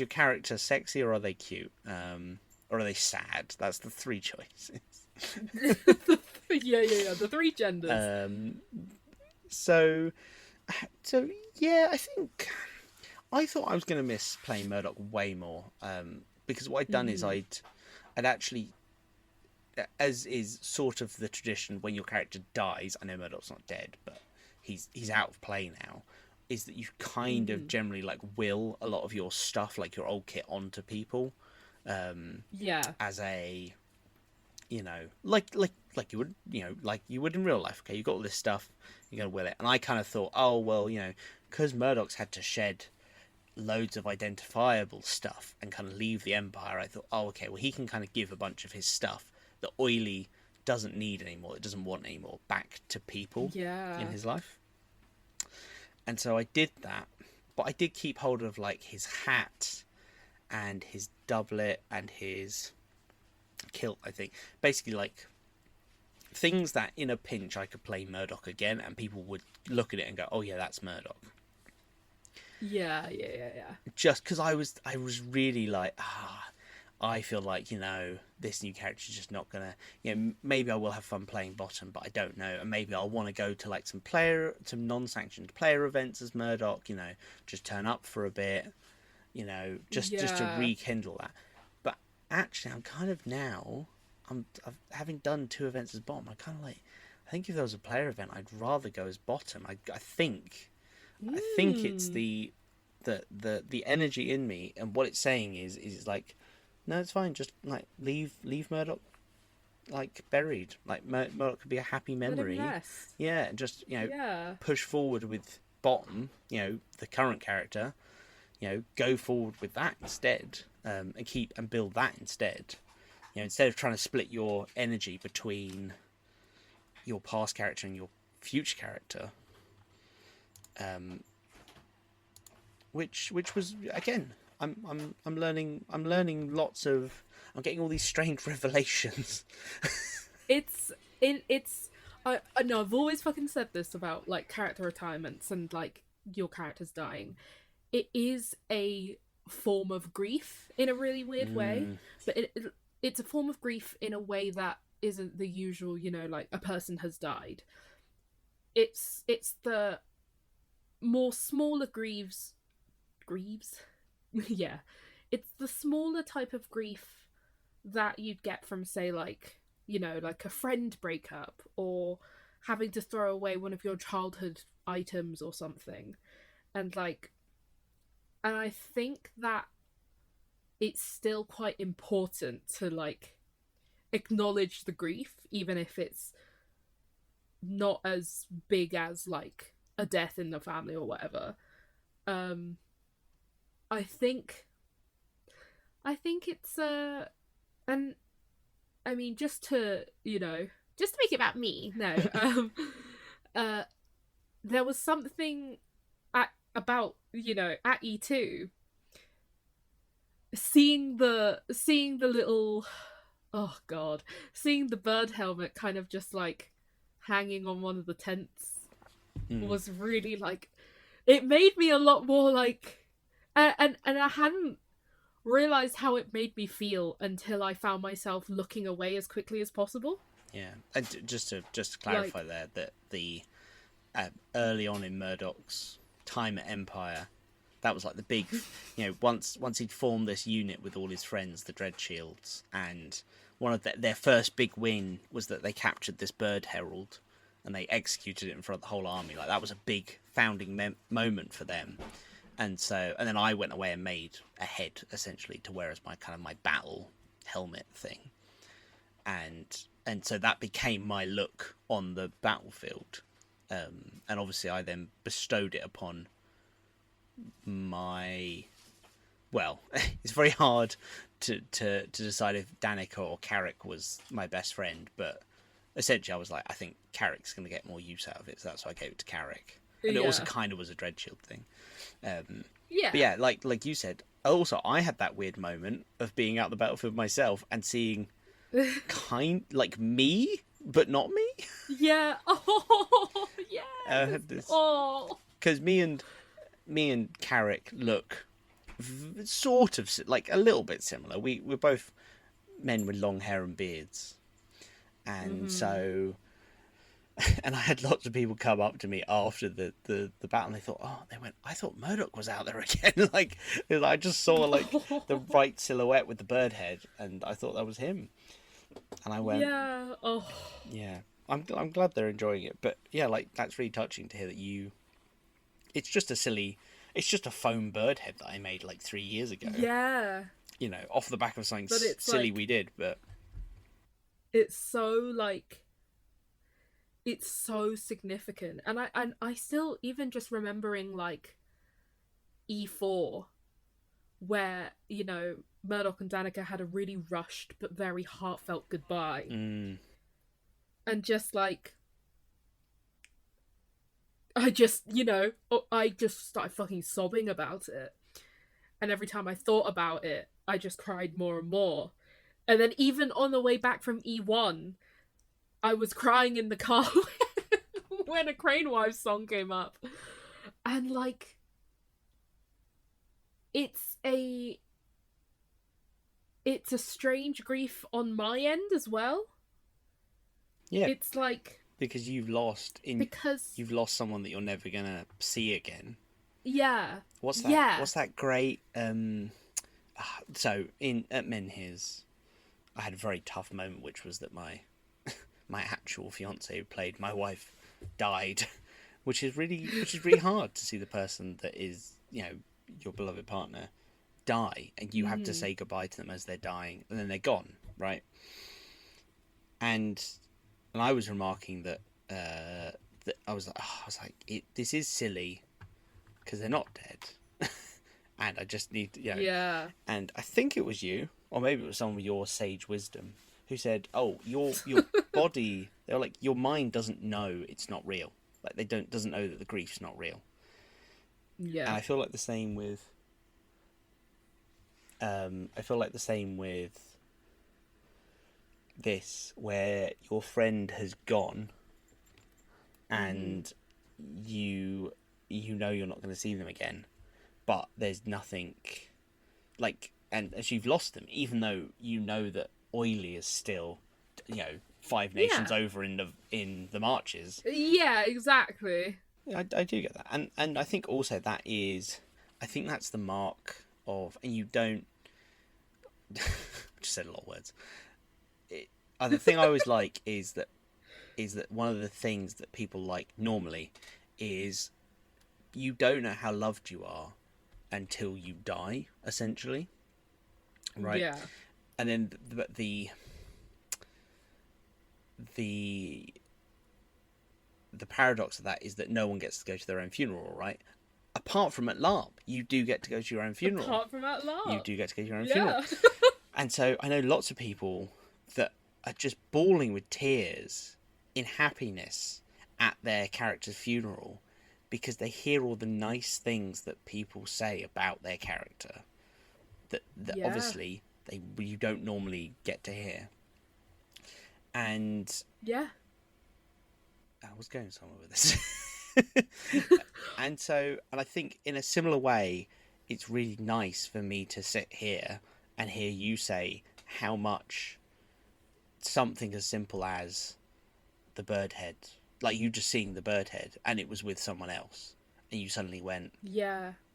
character sexy, or are they cute? Or are they sad? That's the three choices. yeah. The three genders. So yeah, I thought I was going to miss playing Murdoc way more. Because what I'd done is I'd actually, as is sort of the tradition when your character dies. I know Murdoc's not dead, but he's out of play now. Is that you kind of generally like will a lot of your stuff, like your old kit, onto people. As a, like you would, like you would in real life. Okay, you got all this stuff, you're gonna will it. And I kind of thought, oh well, because Murdoc's had to shed loads of identifiable stuff and kind of leave the Empire. I thought, oh okay, well he can kind of give a bunch of his stuff that Oily doesn't need anymore, it doesn't want anymore, back to people in his life. And so I did that, but I did keep hold of like his hat and his doublet and his kilt, I think. Basically like things that in a pinch I could play Murdoc again and people would look at it and go, oh yeah, that's Murdoc. Yeah. Just because I was really like, I feel like, this new character is just not gonna, maybe I will have fun playing Bottom, but I don't know. And maybe I'll want to go to like some non-sanctioned player events as Murdoc, just turn up for a bit, just to rekindle that. But actually, I'm kind of now, having done 2 events as Bottom, I'm kind of like, I think if there was a player event, I'd rather go as Bottom. I think it's the energy in me, and what it's saying is like, no, it's fine. Just like leave Murdoc like buried. Like Murdoc could be a happy memory. Let him rest. Yeah, and just push forward with Bottom. The current character. Go forward with that instead, and build that instead. Instead of trying to split your energy between your past character and your future character. Which was, again, I'm learning lots of, I'm getting all these strange revelations. I know I've always fucking said this about like character retirements and like your characters dying. It is a form of grief in a really weird way, but it's a form of grief in a way that isn't the usual, like a person has died. It's the more smaller grieves. Yeah, it's the smaller type of grief that you'd get from, say, like, like a friend breakup or having to throw away one of your childhood items or something. And I think that it's still quite important to like acknowledge the grief, even if it's not as big as like a death in the family or whatever. I think it's and I mean, just to make it about me, no. There was something about at E2, seeing the little, oh god, seeing the bird helmet kind of just like hanging on one of the tents was really like, it made me a lot more like, and I hadn't realized how it made me feel until I found myself looking away as quickly as possible. Yeah, and just to clarify there, that the early on in Murdoc's time at Empire, that was like the big, once he'd formed this unit with all his friends, the Dread Shields, and one of their first big win was that they captured this bird herald and they executed it in front of the whole army. Like, that was a big founding moment for them. And then I went away and made a head, essentially, to wear as my kind of my battle helmet thing. And so that became my look on the battlefield. And obviously I then bestowed it upon my... Well, it's very hard to decide if Danica or Carrick was my best friend, but essentially I was like, I think Carrick's going to get more use out of it, so that's why I gave it to Carrick. And it also kind of was a Dread Shield thing. But yeah, like you said, also I had that weird moment of being out the battlefield myself and seeing like me, but not me. Yeah. Oh, yeah. Oh. Because me and Carrick look sort of like a little bit similar. We're both men with long hair and beards, and so and I had lots of people come up to me after the battle, and they went, I thought Murdoc was out there again. Like, I just saw like the right silhouette with the bird head, and I thought that was him. And I went, yeah. Oh. Yeah. I'm glad they're enjoying it, but yeah, like that's really touching to hear that you. It's just a foam bird head that I made like 3 years ago. Yeah. You know, off the back of something silly like, we did, but it's so it's so significant, and I still, even just remembering like E4, where, you know, Murdoc and Danica had a really rushed but very heartfelt goodbye, and just like I just started fucking sobbing about it, and every time I thought about it, I just cried more and more. And then even on the way back from E1, I was crying in the car when a Crane Wives song came up. And like, it's a strange grief on my end as well. Yeah. It's like, because you've lost someone that you're never gonna see again. Yeah. What's that? Yeah. What's that great? So at Menhirs, I had a very tough moment, which was that my actual fiance who played my wife died, which is really hard to see the person that is, you know, your beloved partner die, and you have to say goodbye to them as they're dying, and then they're gone, right? And I was remarking that I was like, this is silly because they're not dead, and I just need to, you know. Yeah. And I think it was you, or maybe it was someone with your sage wisdom, who said, "Oh, your body," they were like, "Your mind doesn't know it's not real. Like doesn't know that the grief's not real." Yeah. And I feel like the same with. This, where your friend has gone, and you know you're not going to see them again, but there's nothing, like, and as you've lost them, even though you know that Oily is still, you know, 5 nations over in the marches. Yeah, exactly. I do get that, and I think also that's the mark of, and you don't. Just said a lot of words. The thing I always like is that one of the things that people like normally is you don't know how loved you are until you die, essentially, right? Yeah. And then the paradox of that is that no one gets to go to their own funeral, right? Apart from at LARP, you do get to go to your own funeral. Apart from at LARP, you do get to go to your own funeral. And so I know lots of people that are just bawling with tears in happiness at their character's funeral because they hear all the nice things that people say about their character that obviously you don't normally get to hear. And I was going somewhere with this. and I think in a similar way, it's really nice for me to sit here and hear you say how much something as simple as the bird head, like you just seeing the bird head and it was with someone else, and you suddenly went,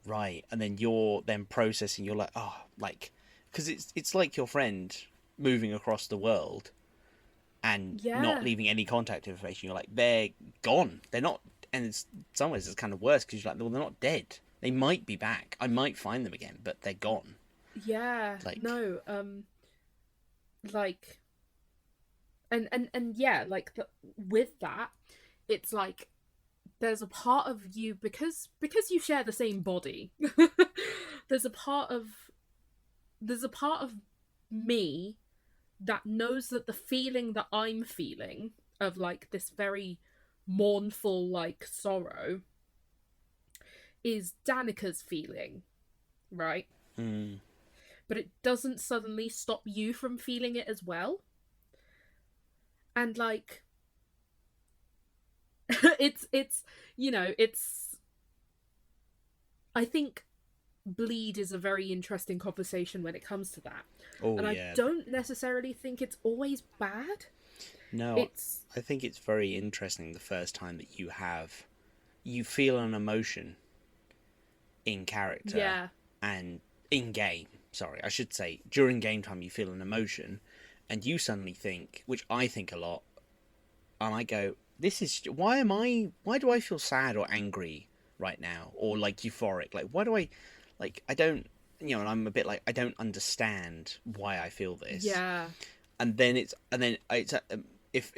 right, and then you're then processing, you're like, oh, like, because it's like your friend moving across the world and not leaving any contact information. You're like, they're gone, they're not, and in some ways it's kind of worse because you're like, well, they're not dead, they might be back, I might find them again, but they're gone. Like, no, like, and yeah, like with that, it's like there's a part of you, because you share the same body. there's a part of me that knows that the feeling that I'm feeling of like this very mournful like sorrow is Danica's feeling, right? Mm. But it doesn't suddenly stop you from feeling it as well. And like it's you know, it's I think bleed is a very interesting conversation when it comes to that. Oh, And I yeah. don't necessarily think it's always bad. No, I think it's very interesting the first time that you feel an emotion in character. Yeah. And in game, sorry, I should say, during game time you feel an emotion, and you suddenly think, which I think a lot, and I go, why do I feel sad or angry right now, or like euphoric? Like, why do I don't, and I'm a bit like, I don't understand why I feel this. Yeah. And then it's if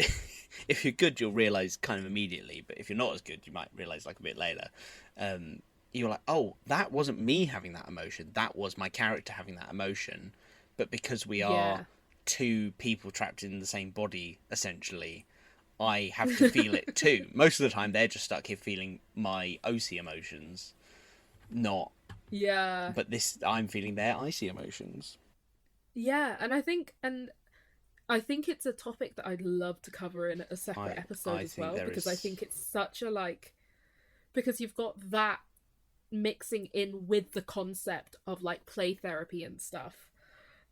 if you're good, you'll realize kind of immediately, but if you're not as good, you might realize like a bit later. You're like, oh, that wasn't me having that emotion, that was my character having that emotion, but because we are two people trapped in the same body, essentially, I have to feel it too. Most of the time, they're just stuck here feeling my OC emotions, not. Yeah. But I'm feeling their icy emotions. Yeah, and I think it's a topic that I'd love to cover in a separate episode as well, because I think it's such a because you've got that mixing in with the concept of like play therapy and stuff.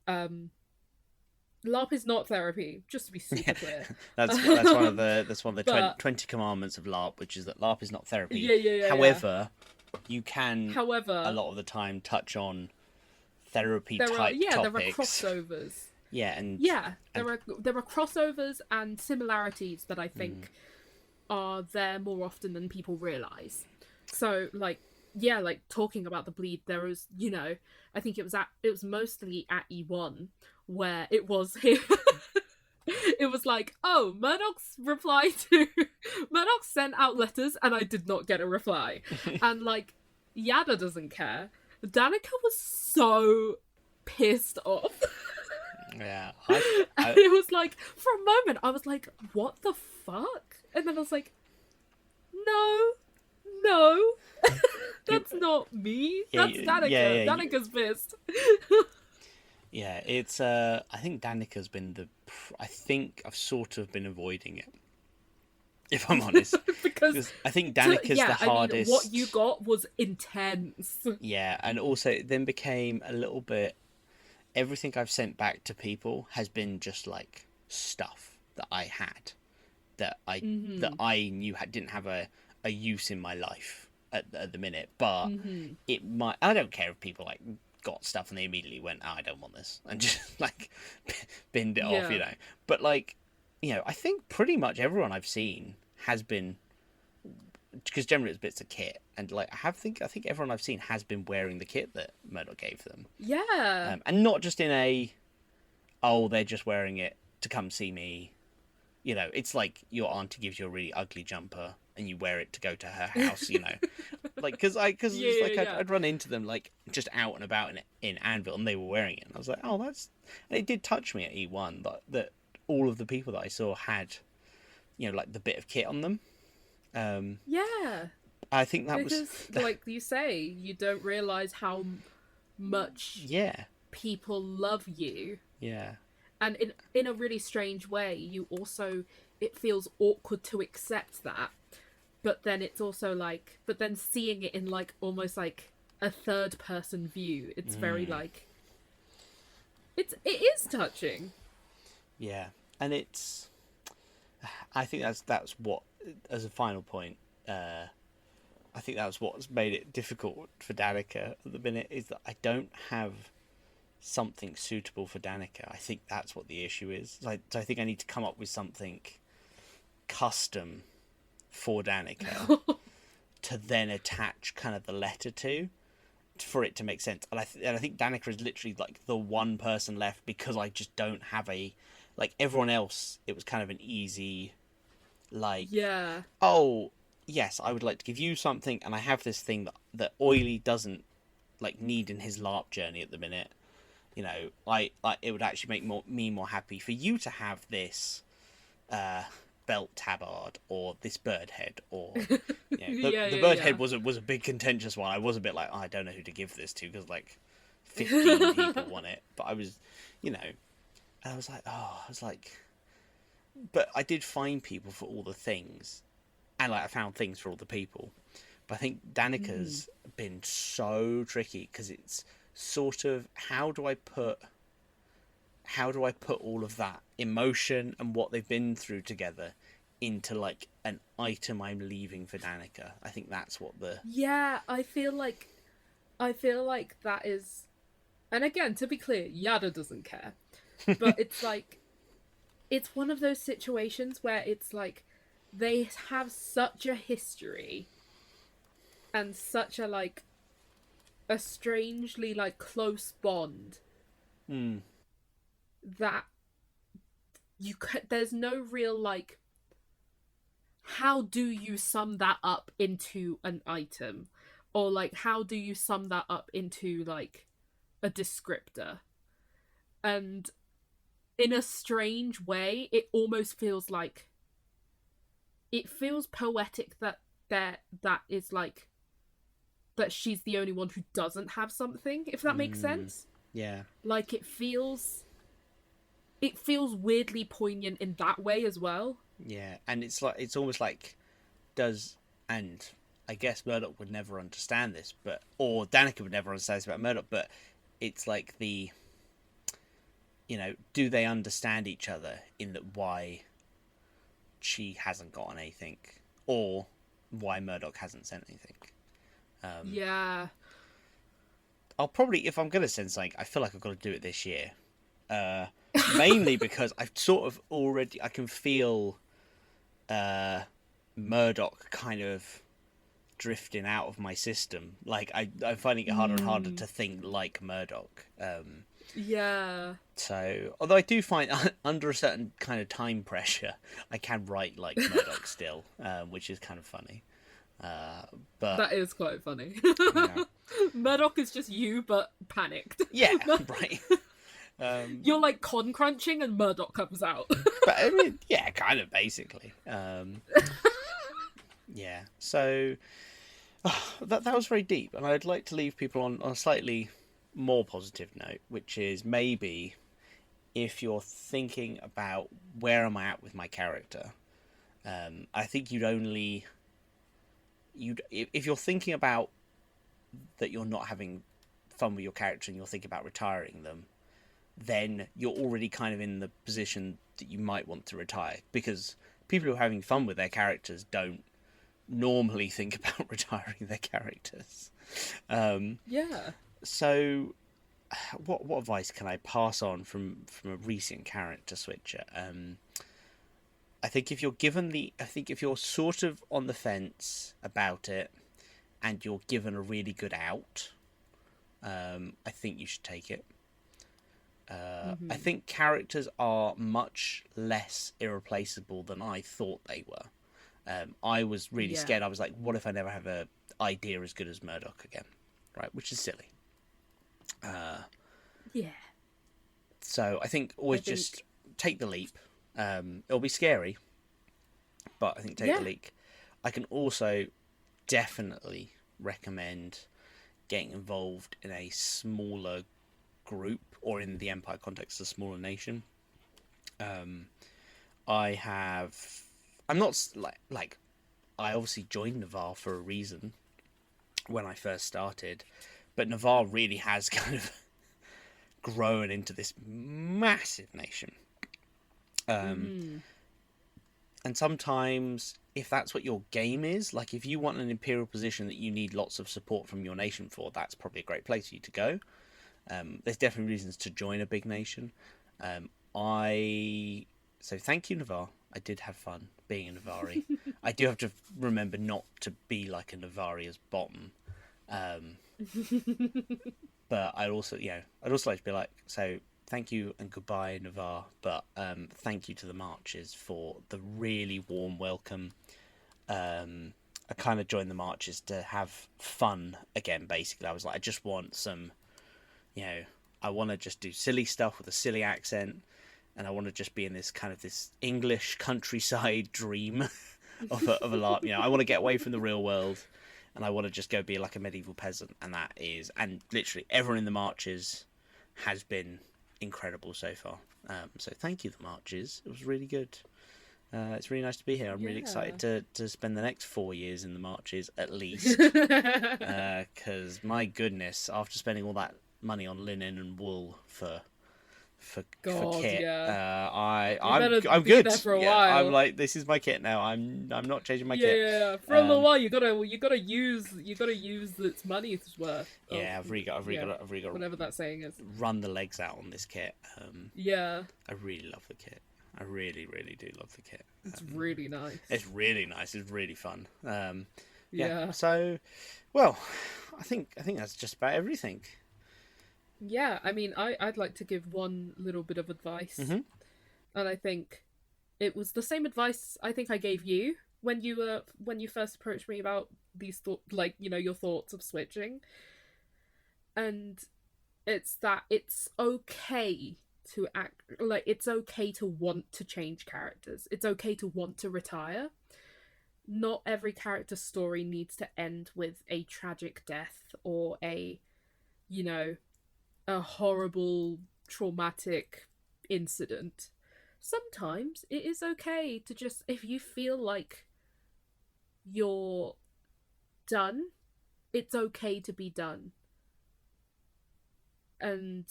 LARP is not therapy, just to be super clear. that's one of the 20 commandments of LARP, which is that LARP is not therapy. Yeah. However, you can a lot of the time touch on therapy type topics. There are crossovers. There are crossovers and similarities that I think are there more often than people realize. So like talking about the bleed, there was, I think it was mostly at E1 where it was here. It was like, oh, Murdoc sent out letters and I did not get a reply. And like, Yada doesn't care. Danica was so pissed off. Yeah. And it was like, for a moment, I was like, what the fuck? And then I was like, no. That's not me. That's Danica. Yeah, Danica's pissed. Yeah, it's I think Danica's been I think I've sort of been avoiding it, if I'm honest. because I think Danica's the hardest. What you got was intense. Yeah, and also it then became a little bit, everything I've sent back to people has been just like stuff that I had that I knew didn't have a use in my life at the minute, but it might. I don't care if people like got stuff and they immediately went, oh, I don't want this, and just like binned it off, But like, I think pretty much everyone I've seen has been, because generally it's bits of kit, and like I think everyone I've seen has been wearing the kit that Murdoc gave them. Yeah. And not just in they're just wearing it to come see me. It's like your auntie gives you a really ugly jumper and you wear it to go to her house, like, I'd run into them like just out and about in Anvil, and they were wearing it, and I was like, oh, and it did touch me at E1 that all of the people that I saw had, like the bit of kit on them. Yeah. I think that was like you say, you don't realize how much people love you. Yeah. And in a really strange way, it feels awkward to accept that. But then it's also like, seeing it in like almost like a third person view, it's very like, it is touching. Yeah. And I think that's what, as a final point, I think that's what's made it difficult for Danica at the minute, is that I don't have something suitable for Danica. I think that's what the issue is. So I think I need to come up with something custom for Danica to then attach kind of the letter to, for it to make sense. And I think Danica is literally like the one person left, because I just don't have like everyone else. It was kind of an easy, like, oh yes, I would like to give you something, and I have this thing that Oily doesn't like need in his LARP journey at the minute. It would actually make me more happy for you to have this belt tabard or this bird head or the Yeah, the yeah, bird yeah. head was a big contentious one. I was a bit like, oh, I don't know who to give this to because like 15 people want it, but I was, and I was like, but I did find people for all the things, and like I found things for all the people. But I think Danica's been so tricky because it's sort of how do I put all of that emotion and what they've been through together into like an item I'm leaving for Danica. I think that's what the Yeah, I feel like that is, and again, to be clear, Yada doesn't care. But it's like it's one of those situations where it's like they have such a history and such a like a strangely like close bond that there's no real like how do you sum that up into an item, or like how do you sum that up into like a descriptor. And in a strange way it almost feels like it feels poetic that that is like that she's the only one who doesn't have something, if that makes sense. yeah. Like it feels weirdly poignant in that way as well. Yeah, and it's like it's almost like and I guess Murdoc would never understand this, or Danica would never understand this about Murdoc, but it's like do they understand each other in that why she hasn't gotten anything, or why Murdoc hasn't sent anything? Yeah. I'll probably, if I'm going to send something, I feel like I've got to do it this year. Mainly because I've sort of already, I can feel Murdoc kind of drifting out of my system. Like, I'm finding it harder and harder to think like Murdoc. Yeah. So, although I do find under a certain kind of time pressure, I can write like Murdoc still, which is kind of funny. But that is quite funny. Yeah. Murdoc is just you, but panicked. Yeah, right. You're like con crunching and Murdoc comes out. But I mean, yeah, kind of basically. Yeah. So that was very deep, and I'd like to leave people on a slightly more positive note, which is maybe if you're thinking about where am I at with my character, I think if you're thinking about that you're not having fun with your character and you're thinking about retiring them, then you're already kind of in the position that you might want to retire, because people who are having fun with their characters don't normally think about retiring their characters. Yeah. So what advice can I pass on from a recent character switcher? I think if you're sort of on the fence about it and you're given a really good out, I think you should take it. I think characters are much less irreplaceable than I thought they were. I was really scared. I was like, what if I never have an idea as good as Murdoc again? Right, which is silly. Yeah. So I think just take the leap. It'll be scary, but I think take the leap. I can also definitely recommend getting involved in a smaller group, or in the Empire context, a smaller nation. I'm not like I obviously joined Navarre for a reason when I first started, but Navarre really has kind of grown into this massive nation. And sometimes if that's what your game is, like if you want an imperial position that you need lots of support from your nation for, that's probably a great place for you to go. There's definitely reasons to join a big nation. So thank you, Navarre. I did have fun being a Navari. I do have to remember not to be like a Navaria's bottom. But I'd also like to be like, so thank you and goodbye, Navarre. But thank you to the Marches for the really warm welcome. I kind of joined the Marches to have fun again, basically. I was like, I just want some, I want to just do silly stuff with a silly accent. and I want to just be in this kind of this English countryside dream of a LARP. You know, I want to get away from the real world, and I want to just go be like a medieval peasant. And literally everyone in the marches has been incredible so far. So thank you, the marches. It was really good. It's really nice to be here. I'm really excited to spend the next 4 years in the marches at least. Because my goodness, after spending all that money on linen and wool for kit, I'm good. There for a while. I'm like, this is my kit now. I'm not changing my kit. Yeah, for a little while you gotta use its money's worth. I've really got whatever that saying is. Run the legs out on this kit. I really love the kit. I really, really do love the kit. It's really nice. It's really nice. It's really fun. Yeah. So, well, I think that's just about everything. Yeah, I mean, I'd like to give one little bit of advice, Mm-hmm. and I think it was the same advice I think I gave you when you first approached me about these your thoughts of switching, and it's that it's okay to act like it's okay to want to change characters. It's okay to want to retire. Not every character story needs to end with a tragic death or a horrible traumatic incident. Sometimes it is okay to just, if you feel like you're done, it's okay to be done. And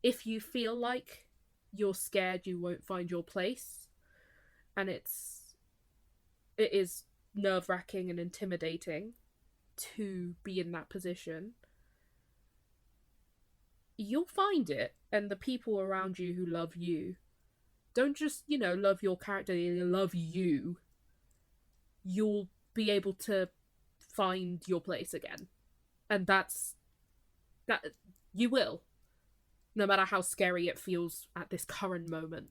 if you feel like you're scared you won't find your place, and it is nerve-wracking and intimidating to be in that position, you'll find it. And the people around you who love you don't just, love your character, they love you. You'll be able to find your place again. And that you will. No matter how scary it feels at this current moment.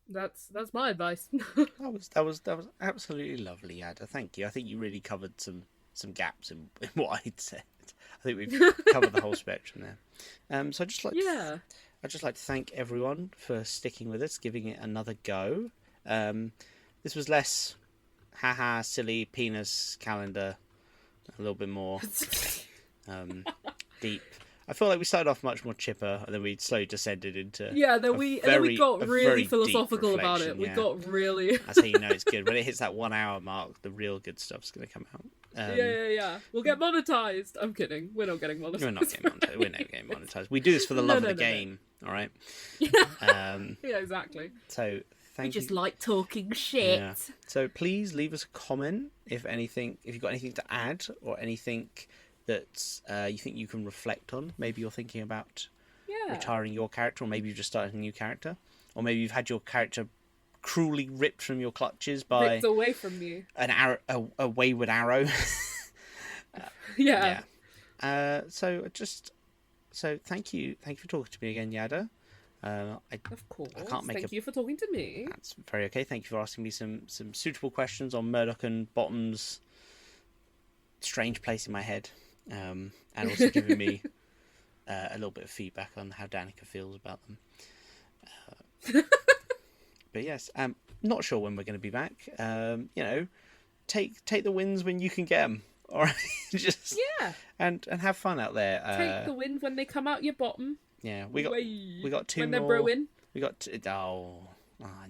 That's my advice. That was absolutely lovely, Yada. Thank you. I think you really covered some gaps in what I'd said. I think we've covered the whole spectrum there. So I'd just like to thank everyone for sticking with us, giving it another go. This was less silly penis calendar, a little bit more deep. I feel like we started off much more chipper, and then we slowly descended into then we got really philosophical about it. We got really. That's how you know it's good. When it hits that 1 hour mark, the real good stuff's going to come out. We'll get monetized. I'm kidding. We're not getting monetized. We're never getting monetized. We do this for the love of the game. No. All right. Yeah, exactly. So we just like talking shit. Yeah. So please leave us a comment if you've got anything to add or anything that you think you can reflect on. Maybe you're thinking about retiring your character, or maybe you've just started a new character, or maybe you've had your character cruelly ripped from your clutches by ripped away from you, an arrow, a wayward arrow. So thank you for talking to me again, Yada. Of course. Thank you for talking to me. That's very okay. Thank you for asking me some suitable questions on Murdoc and Bottom's strange place in my head, and also giving me a little bit of feedback on how Danica feels about them. But yes, not sure when we're going to be back. Take the wins when you can get them. All right, just and have fun out there. Take the wins when they come out your bottom. Yeah, we got two when more. They're brewing. I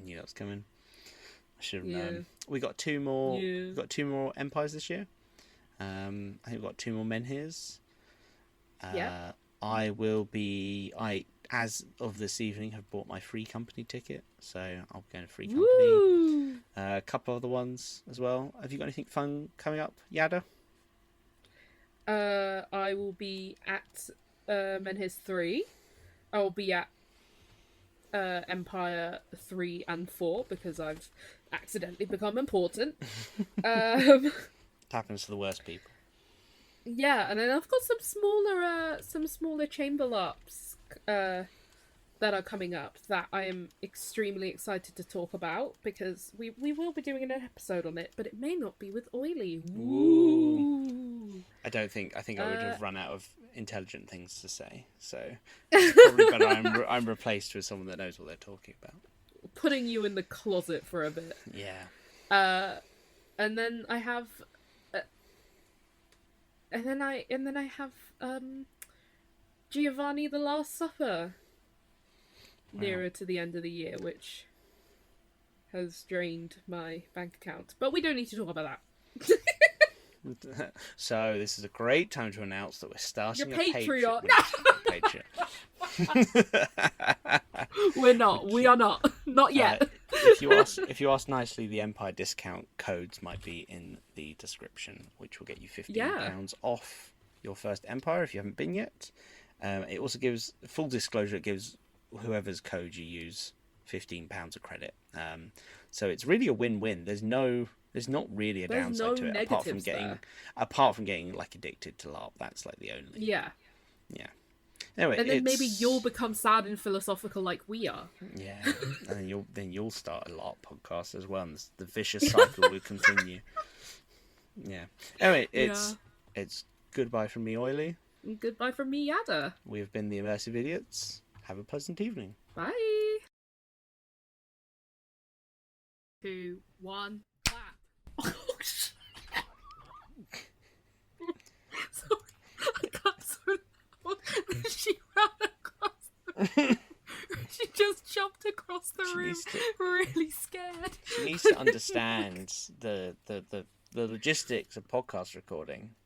knew that was coming. I should have known. We got two more. Yeah. We got 2 more Empires this year. I think we've got 2 more Menhirs. I as of this evening have bought my free company ticket, so I'll go to free company. Woo! A couple other ones as well. Have you got anything fun coming up, Yada? I will be at Menhirs 3. I will be at Empire 3 and 4 because I've accidentally become important. It happens to the worst people. Yeah, and then I've got some smaller chamber LARPs that are coming up that I am extremely excited to talk about, because we will be doing an episode on it, but it may not be with Oily. Ooh. I think I would have run out of intelligent things to say. So it's probably better I'm replaced with someone that knows what they're talking about. Putting you in the closet for a bit. Yeah. And then I have, and then I have Giovanni the Last Supper nearer to the end of the year, which has drained my bank account. But we don't need to talk about that. So this is a great time to announce that we're starting Your a Patreon. We're not. We are not. Not yet. If you ask nicely, the Empire discount codes might be in the description, which will get you £15 off your first Empire if you haven't been yet. It also gives full disclosure. It gives whoever's code you use £15 of credit. So it's really a win-win. There's not really a downside to it apart from getting like addicted to LARP. That's like the only. Yeah. Anyway, and then maybe you'll become sad and philosophical like we are. Yeah, and then you'll start a LARP podcast as well, and the vicious cycle will continue. Yeah. Anyway, it's goodbye from me, Oily. And goodbye from me, Yada. We have been the Immersive Idiots. Have a pleasant evening. Bye. 2, 1, clap. Oh, shit. Sorry, I got so loud. She ran across the room. She just jumped across the room, really scared. She needs to understand the logistics of podcast recording.